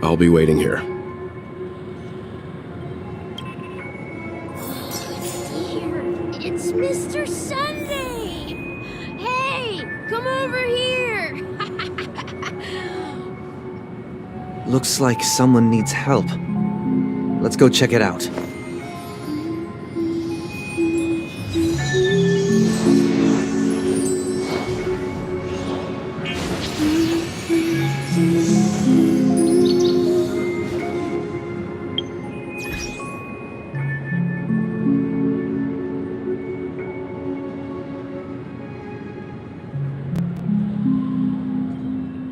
I'll be waiting here. It's Mr. Sunday! Hey, come over here! Looks like someone needs help. Let's go check it out.